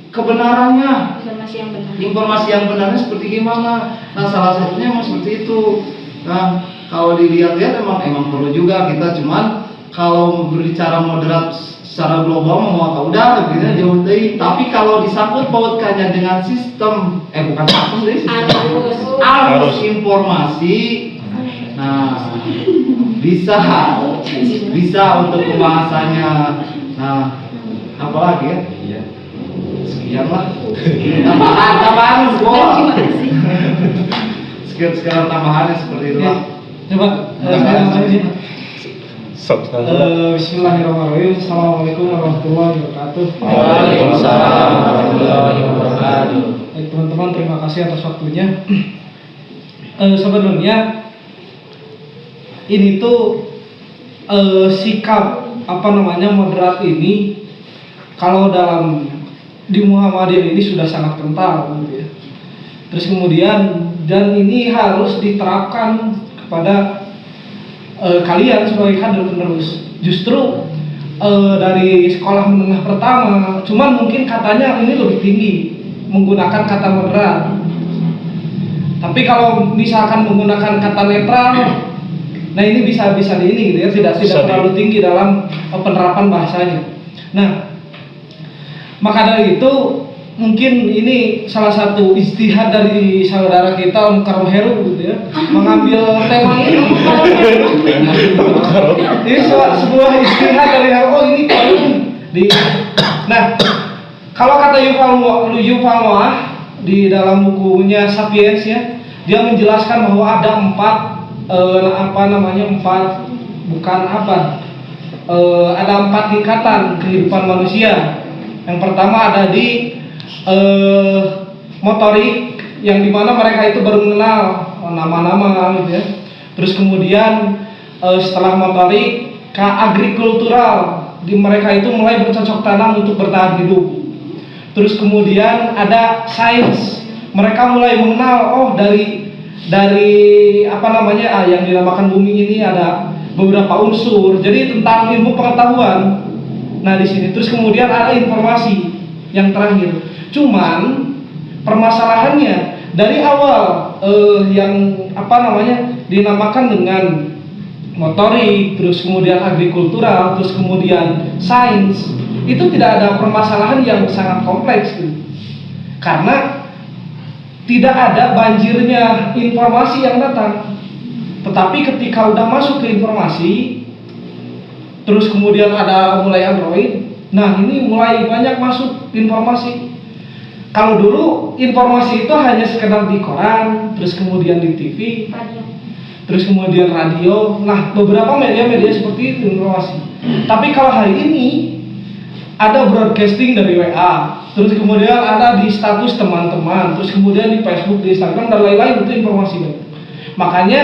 kebenarannya, Informasi yang benar. informasi yang benarnya seperti gimana. Nah salah satunya emang seperti itu. Nah kalau dilihat-lihat emang perlu juga kita, cuman kalau berbicara moderat secara global mau udah begini jauh deh. Tapi kalau disangkut pautkannya dengan sistem bukan sistem deh, arus informasi, nah bisa untuk pembahasannya. Nah apalagi ya, sekian lah tambahan gua. Sekian tambahannya seperti itu lah. Coba saya nambahin sih. Subhanallah. Bismillahirrahmanirrahim. Assalamualaikum warahmatullahi wabarakatuh. Waalaikumsalam warahmatullahi wabarakatuh. Baik teman-teman, terima kasih atas waktunya. Sebenarnya ini tuh sikap moderat ini kalau di Muhammadiyah ini sudah sangat kental gitu ya. Terus kemudian dan ini harus diterapkan kepada kalian sebagai kader penerus. Justru dari sekolah menengah pertama, cuman mungkin katanya ini lebih tinggi menggunakan kata moderat. Tapi kalau misalkan menggunakan kata netral, nah ini bisa di ini gitu ya, tidak terlalu tinggi dalam penerapan bahasanya. Nah, maka dari itu mungkin ini salah satu istihad dari saudara kita Om Karom Heru gitu ya, mengambil tema ini. Ini sebuah istihad dari Heru, ini perlu di. Nah, kalau kata Yuval Noah di dalam bukunya Sapiens ya, dia menjelaskan bahwa ada ada empat tingkatan kehidupan manusia. Yang pertama ada di motorik, yang dimana mereka itu baru mengenal nama-nama gitu ya. Terus kemudian setelah motorik ke agrikultural, di mereka itu mulai bercocok tanam untuk bertahan hidup. Terus kemudian ada sains, mereka mulai mengenal dari yang dinamakan bumi ini ada beberapa unsur, jadi tentang ilmu pengetahuan. Nah di sini terus kemudian ada informasi yang terakhir. Cuman permasalahannya dari awal yang dinamakan dengan motorik, terus kemudian agrikultural, terus kemudian sains, itu tidak ada permasalahan yang sangat kompleks gitu. Karena tidak ada banjirnya informasi yang datang. Tetapi ketika udah masuk ke informasi, terus kemudian ada mulai Android, nah ini mulai banyak masuk informasi. Kalau dulu informasi itu hanya sekedar di koran, terus kemudian di TV, terus kemudian radio, nah beberapa media-media seperti itu informasi. Tapi kalau hari ini ada broadcasting dari WA, terus kemudian ada di status teman-teman, terus kemudian di Facebook, di Instagram dan lain-lain, itu informasi banyak. Makanya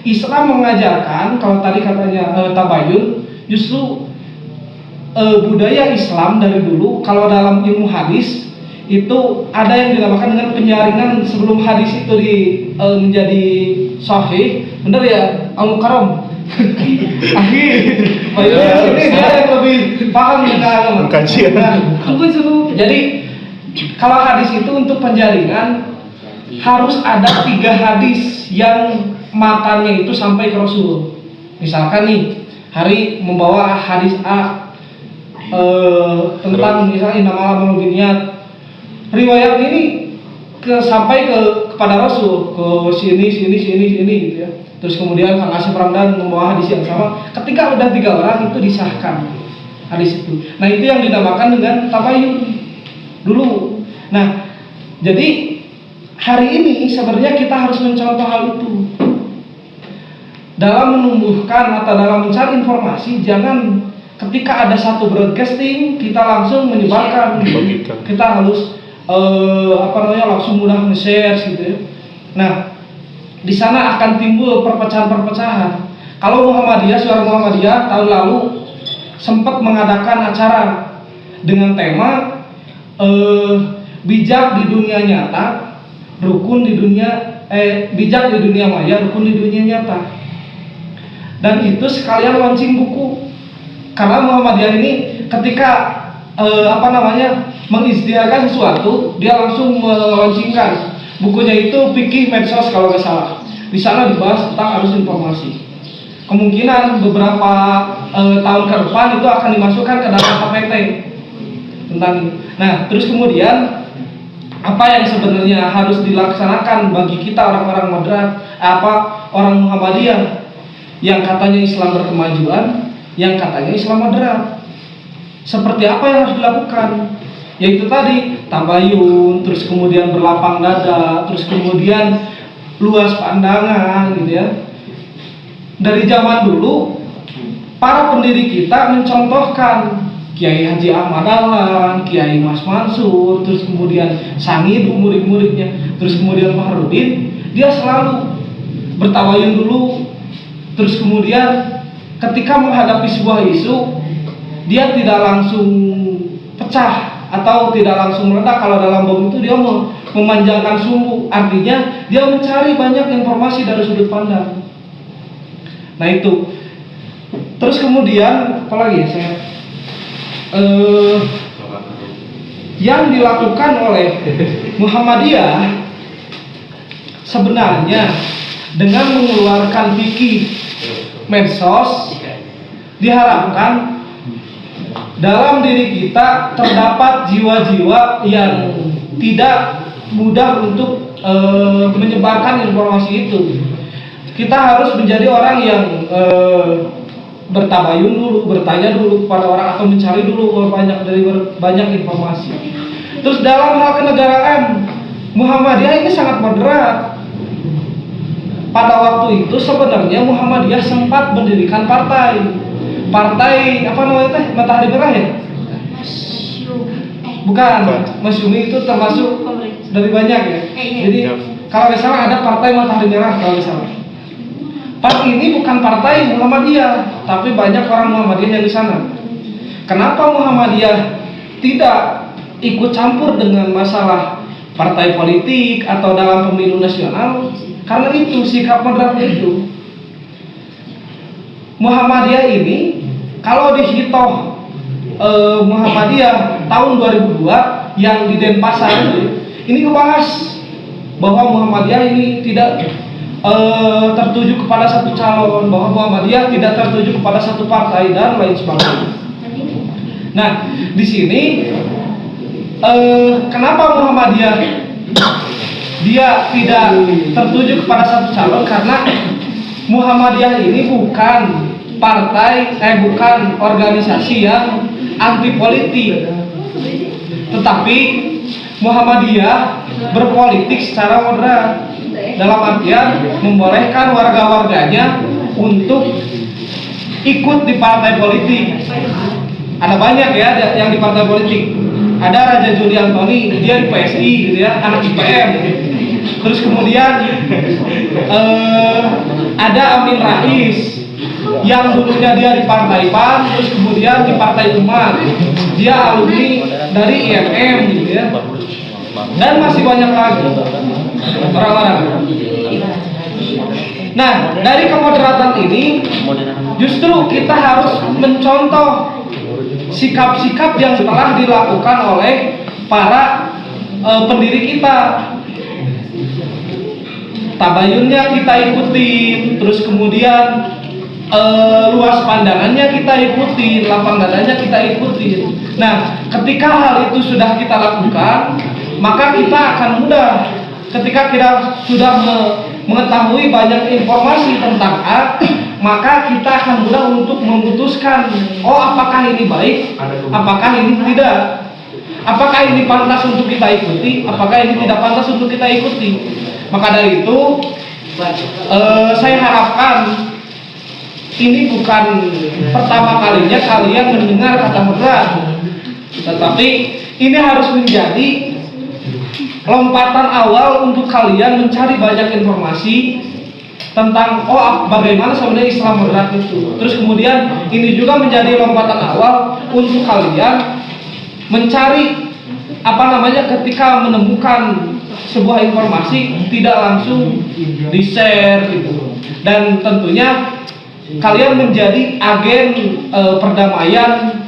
Islam mengajarkan, kalau tadi katanya tabayun, justru budaya Islam dari dulu, kalau dalam ilmu hadis itu ada yang dinamakan dengan penyaringan sebelum hadis itu menjadi sahih. Bener ya, Om Karom? Akhir, ini dia yang lebih paham tentang kajian. Jadi kalau hadis itu untuk penjaringan harus ada 3 hadis yang matanya itu sampai ke Rasul. Misalkan nih, hari membawa hadis A tentang misalnya nama niat, riwayat ini sampai kepada Rasul, ke sini gitu ya. Terus kemudian Kang Asep Ramdan membawa hadis yang sama. Ketika udah 3 orang itu disahkan hadis itu. Nah itu yang dinamakan dengan tabayun dulu. Nah jadi hari ini sebenarnya kita harus mencontoh hal itu. Dalam menumbuhkan atau dalam mencari informasi, jangan ketika ada satu broadcasting kita langsung menyebarkan. Kita harus langsung mudah nge-share gitu ya. Nah di sana akan timbul perpecahan-perpecahan. Kalau Muhammadiyah, Suara Muhammadiyah tahun lalu sempat mengadakan acara dengan tema bijak di dunia nyata, rukun di dunia bijak di dunia maya, rukun di dunia nyata. Dan itu sekalian launching buku. Karena Muhammadiyah ini ketika mengistiakan sesuatu, dia langsung meluncurkan bukunya itu Fikih Medsos kalau nggak salah. Di sana dibahas tentang arus informasi. Kemungkinan beberapa tahun ke depan itu akan dimasukkan ke dalam KPT tentang ini. Nah, terus kemudian apa yang sebenarnya harus dilaksanakan bagi kita orang-orang moderat, orang Muhammadiyah yang katanya Islam berkemajuan, yang katanya Islam moderat. Seperti apa yang harus dilakukan? Yaitu tadi tabayun, terus kemudian berlapang dada, terus kemudian luas pandangan gitu ya. Dari zaman dulu para pendiri kita mencontohkan Kiai Haji Ahmad Dahlan, Kiai Mas Mansur, terus kemudian Sangidu murid-muridnya, terus kemudian Fahrudin, dia selalu bertabayun dulu, terus kemudian ketika menghadapi sebuah isu dia tidak langsung pecah atau tidak langsung meledak. Kalau dalam bom itu dia memanjangkan sumbu, artinya dia mencari banyak informasi dari sudut pandang. Nah itu. Terus kemudian apalagi ya saya yang dilakukan oleh Muhammadiyah sebenarnya dengan mengeluarkan fikih medsos diharapkan dalam diri kita terdapat jiwa-jiwa yang tidak mudah untuk menyebarkan informasi itu. Kita harus menjadi orang yang bertabayun dulu, bertanya dulu kepada orang atau mencari dulu banyak informasi. Terus dalam hal kenegaraan, Muhammadiyah ini sangat moderat. Pada waktu itu sebenarnya Muhammadiyah sempat mendirikan partai Matahari Merah ya? Bukan, Masyumi itu termasuk dari banyak ya. Jadi kalau nggak salah ada partai Matahari Merah kalau nggak salah. Partai ini bukan partai Muhammadiyah, tapi banyak orang Muhammadiyah yang di sana. Kenapa Muhammadiyah tidak ikut campur dengan masalah partai politik atau dalam pemilu nasional? Karena itu sikap moderatnya itu. Muhammadiyah ini kalau dihitung Muhammadiyah tahun 2002 yang di Denpasar ini ngebahas bahwa Muhammadiyah ini tidak tertuju kepada satu calon, bahwa Muhammadiyah tidak tertuju kepada satu partai dan lain sebagainya. Nah, di sini kenapa Muhammadiyah dia tidak tertuju kepada satu calon? Karena Muhammadiyah ini bukan partai, bukan organisasi yang anti politik, tetapi Muhammadiyah berpolitik secara moderat, dalam artian membolehkan warga-warganya untuk ikut di partai politik. Ada banyak ya yang di partai politik. Ada Raja Juli Antoni, dia di PSI gitu ya, anak IPM. Terus kemudian ada Amin Rais yang dulunya dia di Partai PAN, terus kemudian di Partai Umat. Dia alumni dari IMM gitu ya. Dan masih banyak lagi orang-orang. Nah, dari kemoderatan ini justru kita harus mencontoh sikap-sikap yang telah dilakukan oleh para pendiri kita. Tabayunnya kita ikutin, terus kemudian luas pandangannya kita ikutin, lapang dadanya kita ikutin. Nah, ketika hal itu sudah kita lakukan, maka kita akan mudah. Ketika kita sudah mengetahui banyak informasi tentang A, maka kita akan mudah untuk memutuskan, oh apakah ini baik, apakah ini tidak, apakah ini pantas untuk kita ikuti, apakah ini tidak pantas untuk kita ikuti. Maka dari itu saya harapkan ini bukan pertama kalinya kalian mendengar kata moderat, tetapi ini harus menjadi lompatan awal untuk kalian mencari banyak informasi tentang bagaimana sebenarnya Islam moderat itu. Terus kemudian ini juga menjadi lompatan awal untuk kalian mencari ketika menemukan sebuah informasi tidak langsung di-share gitu. Dan tentunya kalian menjadi agen perdamaian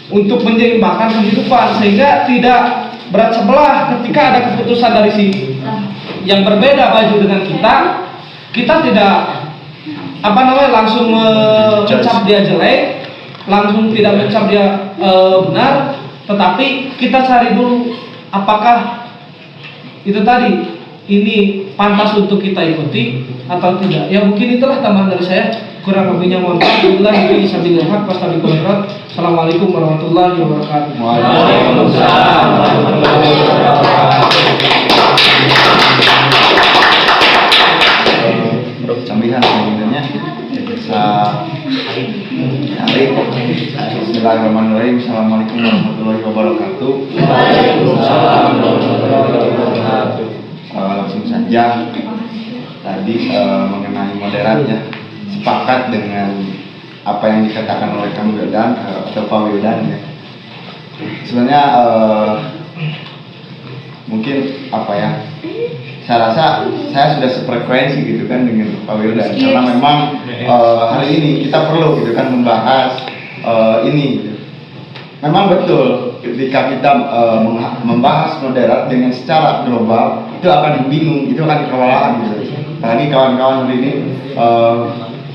untuk menyeimbangkan kehidupan, sehingga tidak berat sebelah ketika ada keputusan dari si yang berbeda baju dengan kita tidak langsung mencap dia jelek, langsung tidak mencap dia benar, tetapi kita cari dulu apakah itu tadi ini pantas untuk kita ikuti atau tidak. Ya mungkin itulah tambahan dari saya, kurang lebihnya mohon maaf. Assalamualaikum warahmatullahi wabarakatuh. Waalaikumsalam warahmatullahi wabarakatuh. Sambihan sebenarnya hari Bismillahirrahmanirrahim. Assalamualaikum warahmatullahi wabarakatuh. Waalaikumsalam warahmatullahi wabarakatuh. Langsung saja tadi mengenai moderatnya, sepakat dengan apa yang dikatakan oleh Kang Wildan atau Pak Wildan ya. Sebenarnya mungkin saya rasa saya sudah sefrekuensi gitu kan dengan Pak Wildan, karena memang hari ini kita perlu gitu kan membahas ini gitu. Memang betul ketika kita membahas moderat dengan secara global itu akan bingung, itu akan kewalahan gitu. Apalagi kawan-kawan hari ini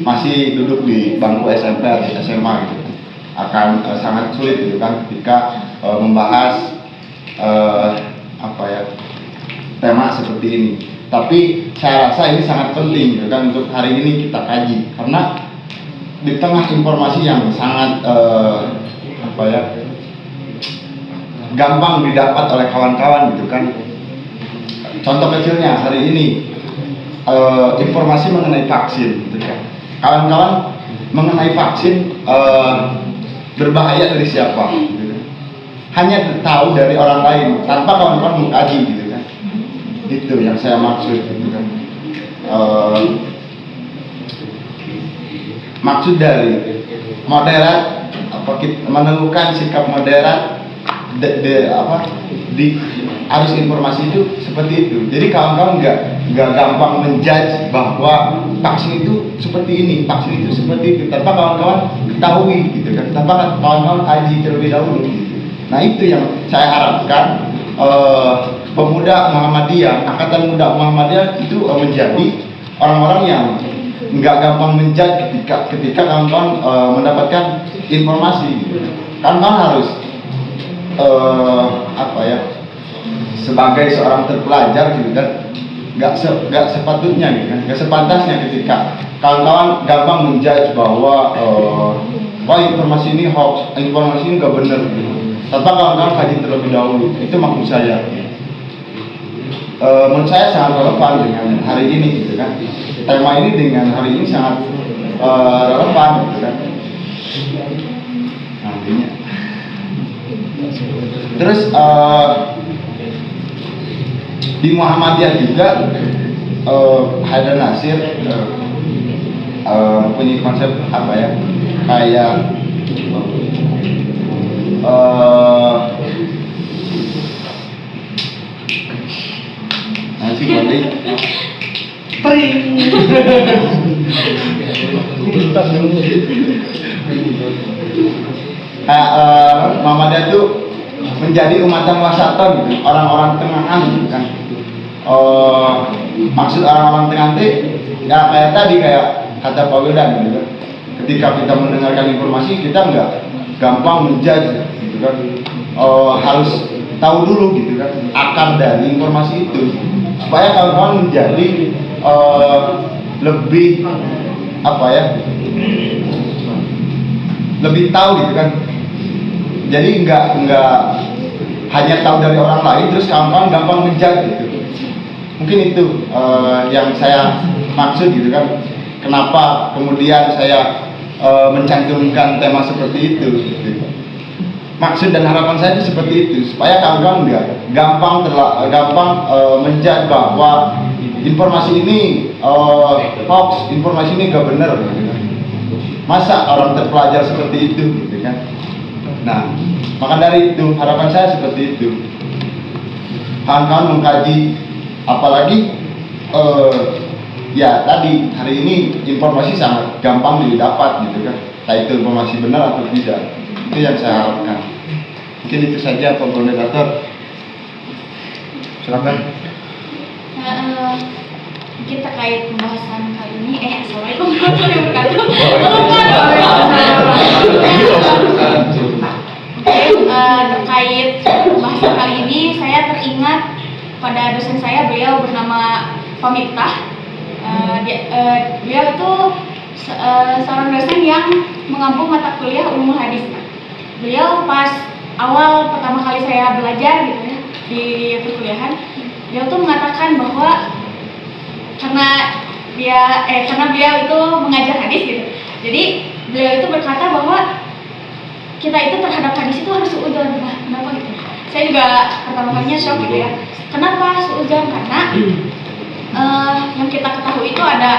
masih duduk di bangku SMP atau SMA gitu, akan sangat sulit gitu kan ketika membahas tema seperti ini. Tapi saya rasa ini sangat penting gitu kan untuk hari ini kita kaji, karena di tengah informasi yang sangat gampang didapat oleh kawan-kawan gitu kan. Contoh kecilnya hari ini informasi mengenai vaksin gitu kan. Kawan-kawan mengenai vaksin berbahaya dari siapa gitu kan. Hanya tahu dari orang lain tanpa kawan-kawan mengkaji gitu kan. Itu yang saya maksud gitu kan. Maksud dari moderat menemukan sikap moderat di arus informasi itu seperti itu. Jadi kawan-kawan nggak gampang menjudge bahwa vaksin itu seperti ini, vaksin itu seperti itu, tanpa kawan-kawan ketahui gitu kan, tanpa kawan-kawan kaji terlebih dahulu gitu. Nah itu yang saya harapkan pemuda Muhammadiyah, Angkatan Muda Muhammadiyah itu menjadi orang-orang yang nggak gampang menjudge ketika kawan-kawan mendapatkan informasi gitu. Kawan-kawan harus sebagai seorang terpelajar gitu kan, nggak sepatutnya gitu kan, nggak sepantasnya ketika kawan-kawan gampang menjudge bahwa wah informasi ini hoax, informasi ini nggak benar gitu, tanpa kawan-kawan kaji terlebih dahulu. Itu maksud saya. Menurut saya sangat relevan dengan hari ini gitu kan, tema ini dengan hari ini sangat relevan gitu kan. Nantinya terus di Muhammadiyah juga Haidar Nasir punya konsep kayak nanti kali Muhammadiyah itu menjadi umatan wasaton gitu, orang-orang tengahan gitu kan. Maksud orang-orang tengah itu ya kayak tadi, kayak kata Pak Wildan gitu kan. Ketika kita mendengarkan informasi, kita nggak gampang menjudge gitu kan. Harus tahu dulu gitu kan akar dari informasi itu, supaya kawan-kawan menjadi lebih lebih tahu gitu kan. Jadi nggak hanya tahu dari orang lain terus kawan-kawan gampang menjudge gitu. Mungkin itu yang saya maksud gitu kan. Kenapa kemudian saya mencantumkan tema seperti itu gitu. Maksud dan harapan saya itu seperti itu, supaya kawan-kawan nggak gampang menjudge bahwa informasi ini hoax, informasi ini nggak benar gitu kan. Masa orang terpelajar seperti itu gitu kan. Nah, maka dari itu harapan saya seperti itu. kawan-kawan mengkaji, apalagi ya tadi hari ini informasi sangat gampang didapat gitu kan, entah itu informasi benar atau tidak, itu yang saya harapkan. Mungkin itu saja Pak Moderator. Silakan. Mungkin terkait pembahasan kali ini, Assalamualaikum warahmatullahi wabarakatuh. Terkait pembahasan kali ini, saya teringat pada dosen saya, beliau bernama Pak Miftah. Beliau itu seorang dosen yang mengampu mata kuliah ulumul hadis. Beliau pas awal pertama kali saya belajar gitu ya di perkuliahan, beliau tuh mengatakan bahwa karena beliau itu mengajar hadis gitu. Jadi beliau itu berkata bahwa kita itu terhadap hadis itu harus suudzon. Nah, kenapa gitu? Saya juga pertama kalinya shock gitu ya. Kenapa suudzon? Karena yang kita ketahui itu ada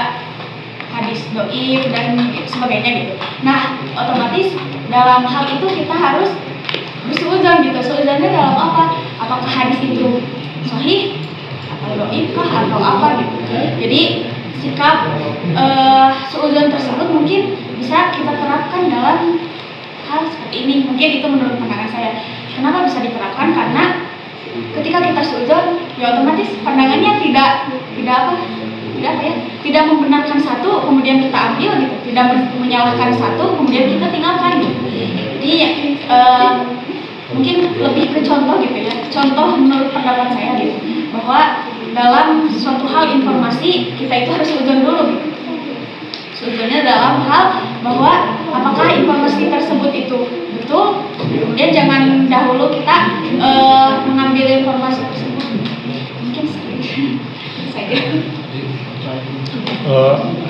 hadis doif dan sebagainya gitu. Nah, otomatis dalam hal itu kita harus bersuudzon gitu. Suudzonnya dalam apa? Apakah hadis itu sahih atau doif kah atau apa gitu. Jadi sikap suudzon tersebut mungkin bisa kita terapkan dalam hal seperti ini. Mungkin itu menurut pandangan saya. Kenapa bisa diterapkan? Karena ketika kita suudzon, ya otomatis pandangannya tidak membenarkan satu kemudian kita ambil gitu, tidak menyalahkan satu kemudian kita tinggalkan gitu. Jadi mungkin lebih ke contoh gitu ya, contoh menurut pendapat saya gitu, bahwa dalam suatu hal informasi kita itu harus suudzon dulu gitu. Suudzonnya dalam hal bahwa apakah informasi tersebut itu betul, kemudian jangan dahulu kita mengambil informasi tersebut. Mungkin itu saja.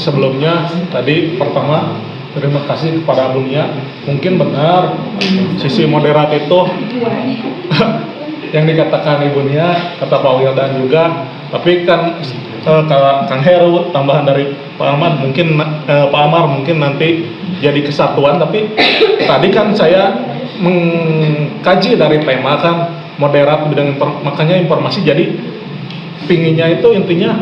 Sebelumnya tadi pertama terima kasih kepada Abunia. Mungkin benar sisi moderat itu yang dikatakan Ibunya, kata Pak Wildan juga. Tapi kan Kang Heru tambahan dari Pak Ahmad mungkin Pak Amar mungkin nanti jadi kesatuan. Tapi tadi kan saya mengkaji dari tema kan moderat bidang makanya informasi, jadi pinginnya itu intinya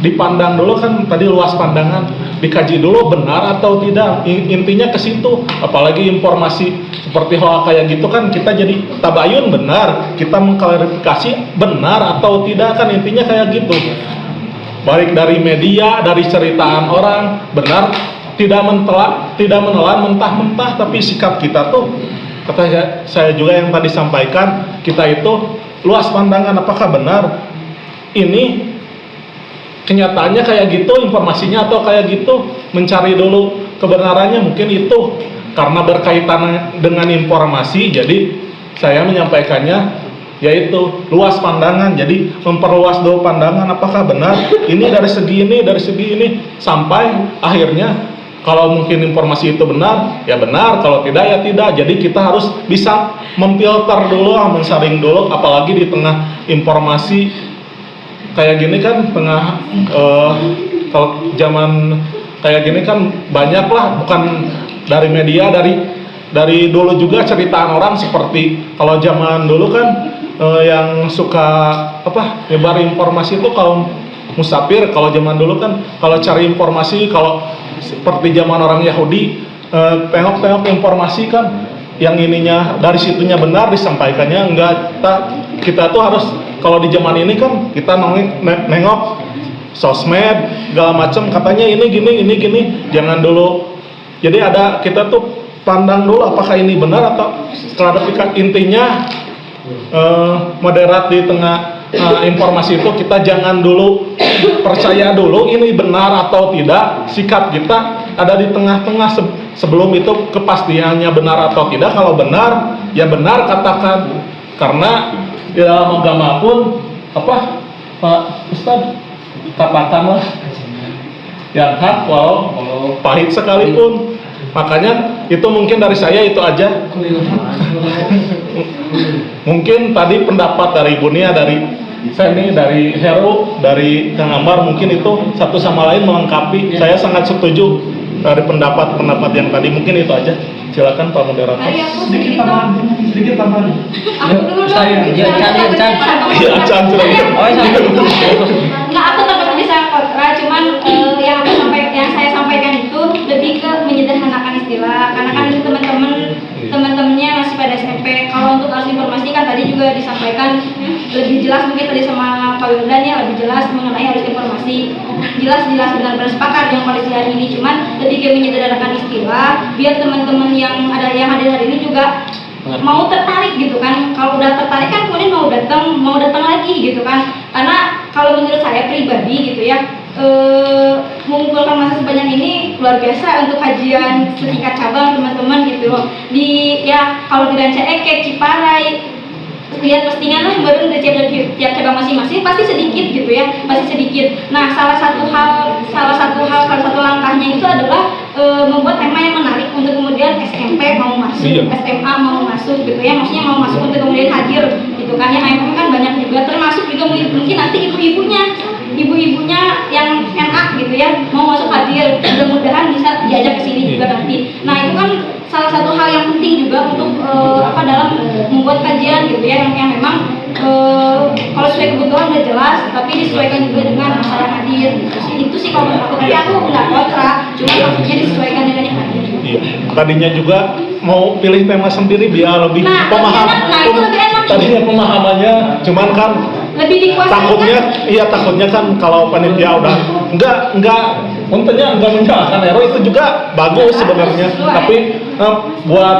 dipandang dulu kan tadi luas pandangan, dikaji dulu benar atau tidak, intinya ke situ. Apalagi informasi seperti hal kayak gitu kan kita jadi tabayun benar, kita mengklarifikasi benar atau tidak kan intinya kayak gitu. Baik dari media, dari ceritaan orang, benar tidak menelan mentah-mentah, tapi sikap kita tuh kata saya juga yang tadi sampaikan, kita itu luas pandangan apakah benar ini kenyataannya kayak gitu, informasinya atau kayak gitu, mencari dulu kebenarannya. Mungkin itu karena berkaitan dengan informasi, jadi saya menyampaikannya yaitu luas pandangan, jadi memperluas dulu pandangan apakah benar ini dari segi ini sampai akhirnya kalau mungkin informasi itu benar ya benar, kalau tidak ya tidak. Jadi kita harus bisa memfilter dulu, mensaring dulu, apalagi di tengah informasi kayak gini kan, kalau zaman kayak gini kan banyak lah, bukan dari media, dari dulu juga ceritaan orang. Seperti kalau zaman dulu kan yang suka nyebar informasi itu kaum musafir. Kalau zaman dulu kan kalau cari informasi, kalau seperti zaman orang Yahudi, tengok-tengok informasi kan yang ininya dari situnya benar disampaikannya enggak. Kita tuh harus, kalau di zaman ini kan kita nengok sosmed segala macam, katanya ini gini, jangan dulu. Jadi kita tuh pandang dulu apakah ini benar atau klarifikasi. Intinya moderat di tengah informasi itu, kita jangan dulu percaya dulu ini benar atau tidak. Sikap kita ada di tengah-tengah sebelum itu kepastiannya benar atau tidak. Kalau benar ya benar katakan, karena di dalam agama pun Pak Ustadz katakanlah yang hak walau pahit sekalipun. Makanya itu mungkin dari saya itu aja. Mungkin tadi pendapat dari Ibu Nia, dari saya nih, dari Heru, dari Kang Amar, mungkin itu satu sama lain melengkapi. Saya sangat setuju dari pendapat-pendapat yang tadi. Mungkin itu aja. Silakan Pak Moderator. Tadi aku Sedikit sedikit tambahan. aku dulu dong. Iya, Chan. Iya, Chan, silakan. Oh, Nggak, aku tetap bisa kontra, cuman yang saya sampaikan itu lebih ke menyederhanakan istilah, karena kan itu teman-temannya masih pada SMP. Kalau untuk arus informasi kan tadi juga disampaikan lebih jelas mungkin tadi sama Pak Wildan ya, lebih jelas mengenai arus informasi. Jelas benar-benar sepakat yang koalisi hari ini, cuman lebih ke menyederhanakan istilah biar teman-teman yang hadir hari ini juga mau tertarik gitu kan. Kalau udah tertarik kan kemudian mau datang lagi gitu kan. Karena kalau menurut saya pribadi gitu ya, mengumpulkan masa sebanyak ini luar biasa untuk kajian setingkat cabang teman-teman gitu loh. Di ya kalau di Ranca Ekek, Ciparai, lihat postingan lah baru dari tiap cabang masing-masing pasti sedikit gitu ya, pasti sedikit. Nah, salah satu langkahnya itu adalah membuat tema yang menarik untuk kemudian SMP mau masuk, SMA mau masuk gitu ya, maksudnya mau masuk untuk kemudian hadir gitu kan ya. AMM kan banyak juga, termasuk juga mungkin nanti ibu-ibunya yang enak gitu ya mau masuk hadir, mudah-mudahan bisa diajak ke sini juga nanti. Nah, itu kan salah satu hal yang penting juga untuk dalam membuat kajian gitu ya, yang memang kalau sesuai kebutuhan udah jelas, tapi disesuaikan juga dengan masalah hadir gitu sih. Itu sih kalau menurut aku, tapi aku nggak kontra, cuma maksudnya disesuaikan dengan yang hadir. Iya. Tadinya juga mau pilih tema sendiri biar lebih pemaham. Itu lebih enak. Tadinya pemahamannya, cuman kan Lebih dikuasai. takutnya kan kalau panitia udah enggak untungnya enggak menyalahkan hero, itu juga bagus sebenarnya, tapi buat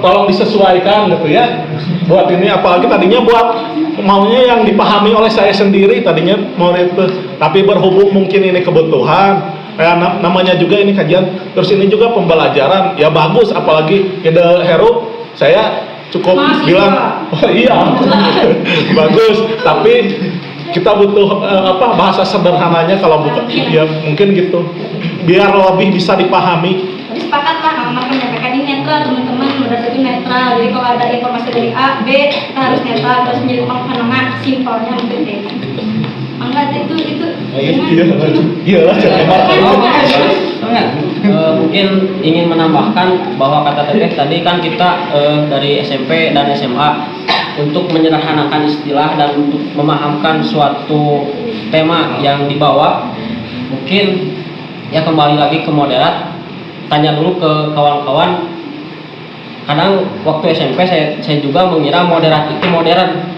tolong disesuaikan gitu ya. Buat ini apalagi tadinya buat maunya yang dipahami oleh saya sendiri tadinya mau itu, tapi berhubung mungkin ini kebutuhan namanya juga ini kajian, terus ini juga pembelajaran ya bagus, apalagi ide hero saya cukup bilang oh iya bagus, tapi kita butuh bahasa sederhananya kalau bukan ya mungkin gitu biar lebih bisa dipahami. Sepakat lah, Mama menyampaikan ini netral, teman-teman berdasarkan netral. Jadi kalau ada informasi dari A, B, kita harus netral, terus menjadi penengah, simpelnya mungkin kayak gitu. Mangga itu Iya lah, mungkin ingin menambahkan bahwa kata Teteh tadi kan kita dari SMP dan SMA untuk menyederhanakan istilah dan untuk memahamkan suatu tema yang dibawa. Mungkin ya kembali lagi ke moderat, tanya dulu ke kawan-kawan. Kadang waktu SMP saya juga mengira moderat itu modern.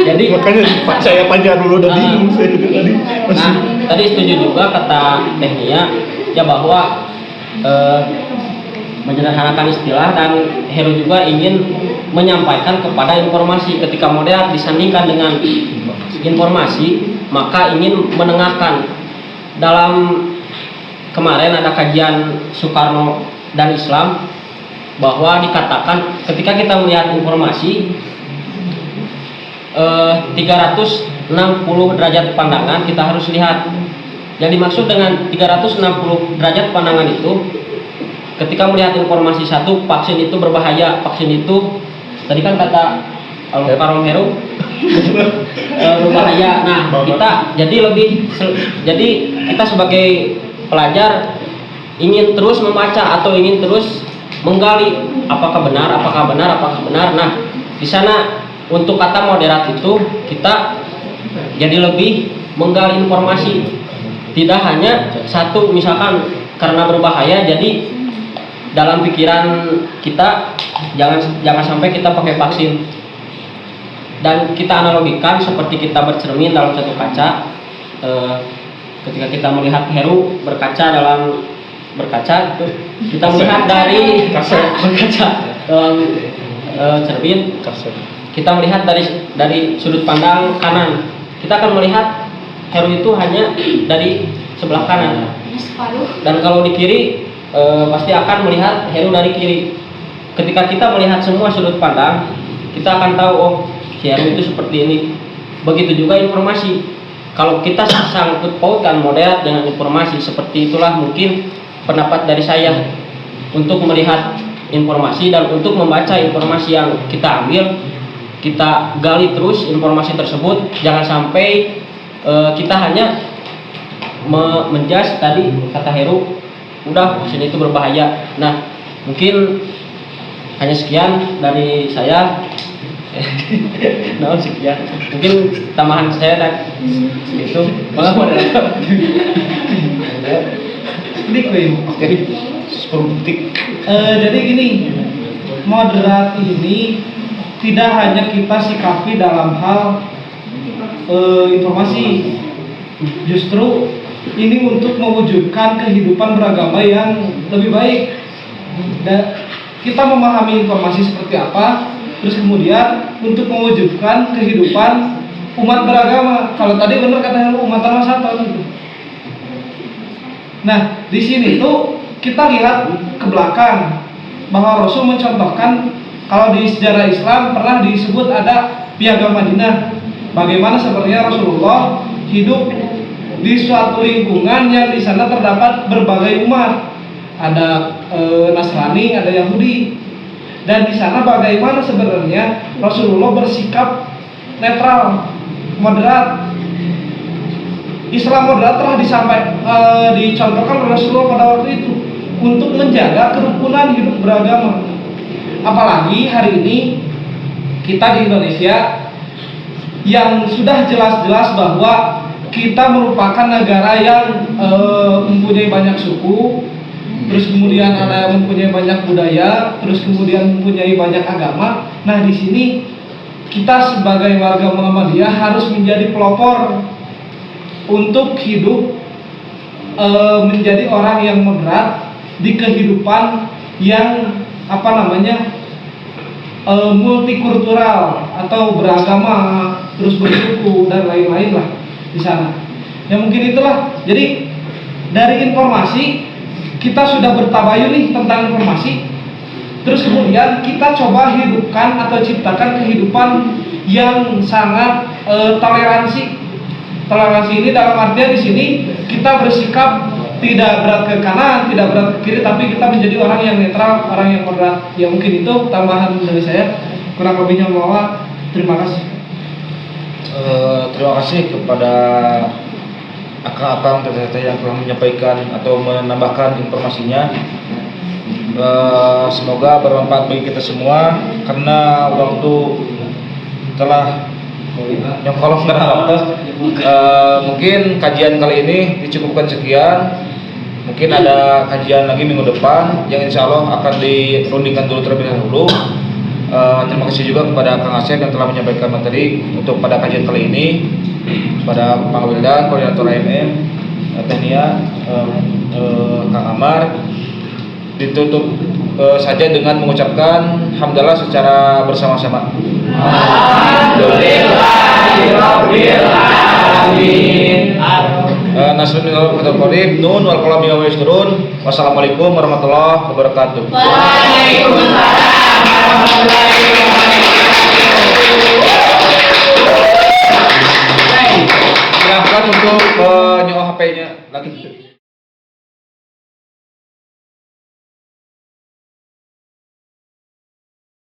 Jadi makanya saya tanya dulu tadi saya juga tadi. Nah, tadi setuju juga kata Tehnia ya bahwa menyederhanakan istilah, dan Heru juga ingin menyampaikan kepada informasi. Ketika moderat disandingkan dengan informasi, maka ingin menengahkan. Dalam kemarin ada kajian Soekarno dan Islam bahwa dikatakan ketika kita melihat informasi 360 derajat pandangan kita harus lihat. Yang dimaksud dengan 360 derajat pandangan itu ketika melihat informasi satu, vaksin itu berbahaya, vaksin itu tadi kan kata Al-Karom Heru berbahaya. Nah, kita jadi kita sebagai pelajar ingin terus membaca atau ingin terus menggali apakah benar. Nah, di sana untuk kata moderat itu kita jadi lebih menggali informasi, tidak hanya satu, misalkan karena berbahaya jadi dalam pikiran kita jangan sampai kita pakai vaksin. Dan kita analogikan seperti kita bercermin dalam satu kaca. Ketika kita melihat Heru berkaca itu kita melihat dari berkaca dalam cermin. Kita melihat dari sudut pandang kanan, kita akan melihat Heru itu hanya dari sebelah kanan. Dan kalau di kiri pasti akan melihat Heru dari kiri. Ketika kita melihat semua sudut pandang, kita akan tahu oh si Heru itu seperti ini. Begitu juga informasi. Kalau kita sangkut pautkan moderat dengan informasi, seperti itulah mungkin pendapat dari saya untuk melihat informasi dan untuk membaca informasi yang kita ambil. Kita gali terus informasi tersebut, jangan sampai kita hanya menjudge tadi kata Heru udah vaksin itu berbahaya. Nah, mungkin hanya sekian dari saya. Nah, sekian. Mungkin tambahan saya dan itu. Maaf moderator. Oke. 10 detik. Jadi gini, moderat ini tidak hanya kita sikapi dalam hal informasi, justru ini untuk mewujudkan kehidupan beragama yang lebih baik. Dan kita memahami informasi seperti apa, terus kemudian untuk mewujudkan kehidupan umat beragama. Kalau tadi benar katanya umat wasatan gitu. Nah, di sini tuh kita lihat ke belakang bahwa Rasul mencontohkan kalau di sejarah Islam pernah disebut ada Piagam Madinah. Bagaimana sebenarnya Rasulullah hidup di suatu lingkungan yang di sana terdapat berbagai umat. Ada Nasrani, ada Yahudi. Dan di sana bagaimana sebenarnya Rasulullah bersikap netral, moderat. Islam moderat telah dicontohkan oleh Rasulullah pada waktu itu untuk menjaga kerukunan hidup beragama. Apalagi hari ini kita di Indonesia yang sudah jelas-jelas bahwa kita merupakan negara yang mempunyai banyak suku, terus kemudian ada yang mempunyai banyak budaya, terus kemudian mempunyai banyak agama. Nah, di sini kita sebagai warga Muhammadiyah harus menjadi pelopor untuk hidup menjadi orang yang moderat di kehidupan yang multikultural atau beragama, terus bersuku dan lain-lain lah di sana. Ya mungkin itulah. Jadi dari informasi kita sudah bertabayun nih tentang informasi. Terus kemudian kita coba hidupkan atau ciptakan kehidupan yang sangat toleransi. Toleransi ini dalam artian di sini kita bersikap tidak berat ke kanan, tidak berat ke kiri, tapi kita menjadi orang yang netral, orang yang moderat. Ya mungkin itu tambahan dari saya. Kurang lebihnya mohon terima kasih. Terima kasih kepada akang-akang teteh-teteh yang telah menyampaikan atau menambahkan informasinya. Semoga bermanfaat bagi kita semua karena waktu telah nyongkolong karena waktu. Mungkin kajian kali ini dicukupkan sekian. Mungkin ada kajian lagi minggu depan yang insya Allah akan dirundingkan dulu terlebih dahulu. Terima kasih juga kepada Kang Asep yang telah menyampaikan materi untuk pada kajian kali ini, pada Pak Wildan, Koordinator AMM, Tehnia, Kang Amar. Ditutup saja dengan mengucapkan hamdalah secara bersama-sama. Alhamdulillahirabbil alamin. Nun wal qalam wa yasturun. Wassalamualaikum warahmatullahi wabarakatuh. Waalaikumsalam warahmatullahi wabarakatuh. Silakan untuk nyawa HP-nya lagi.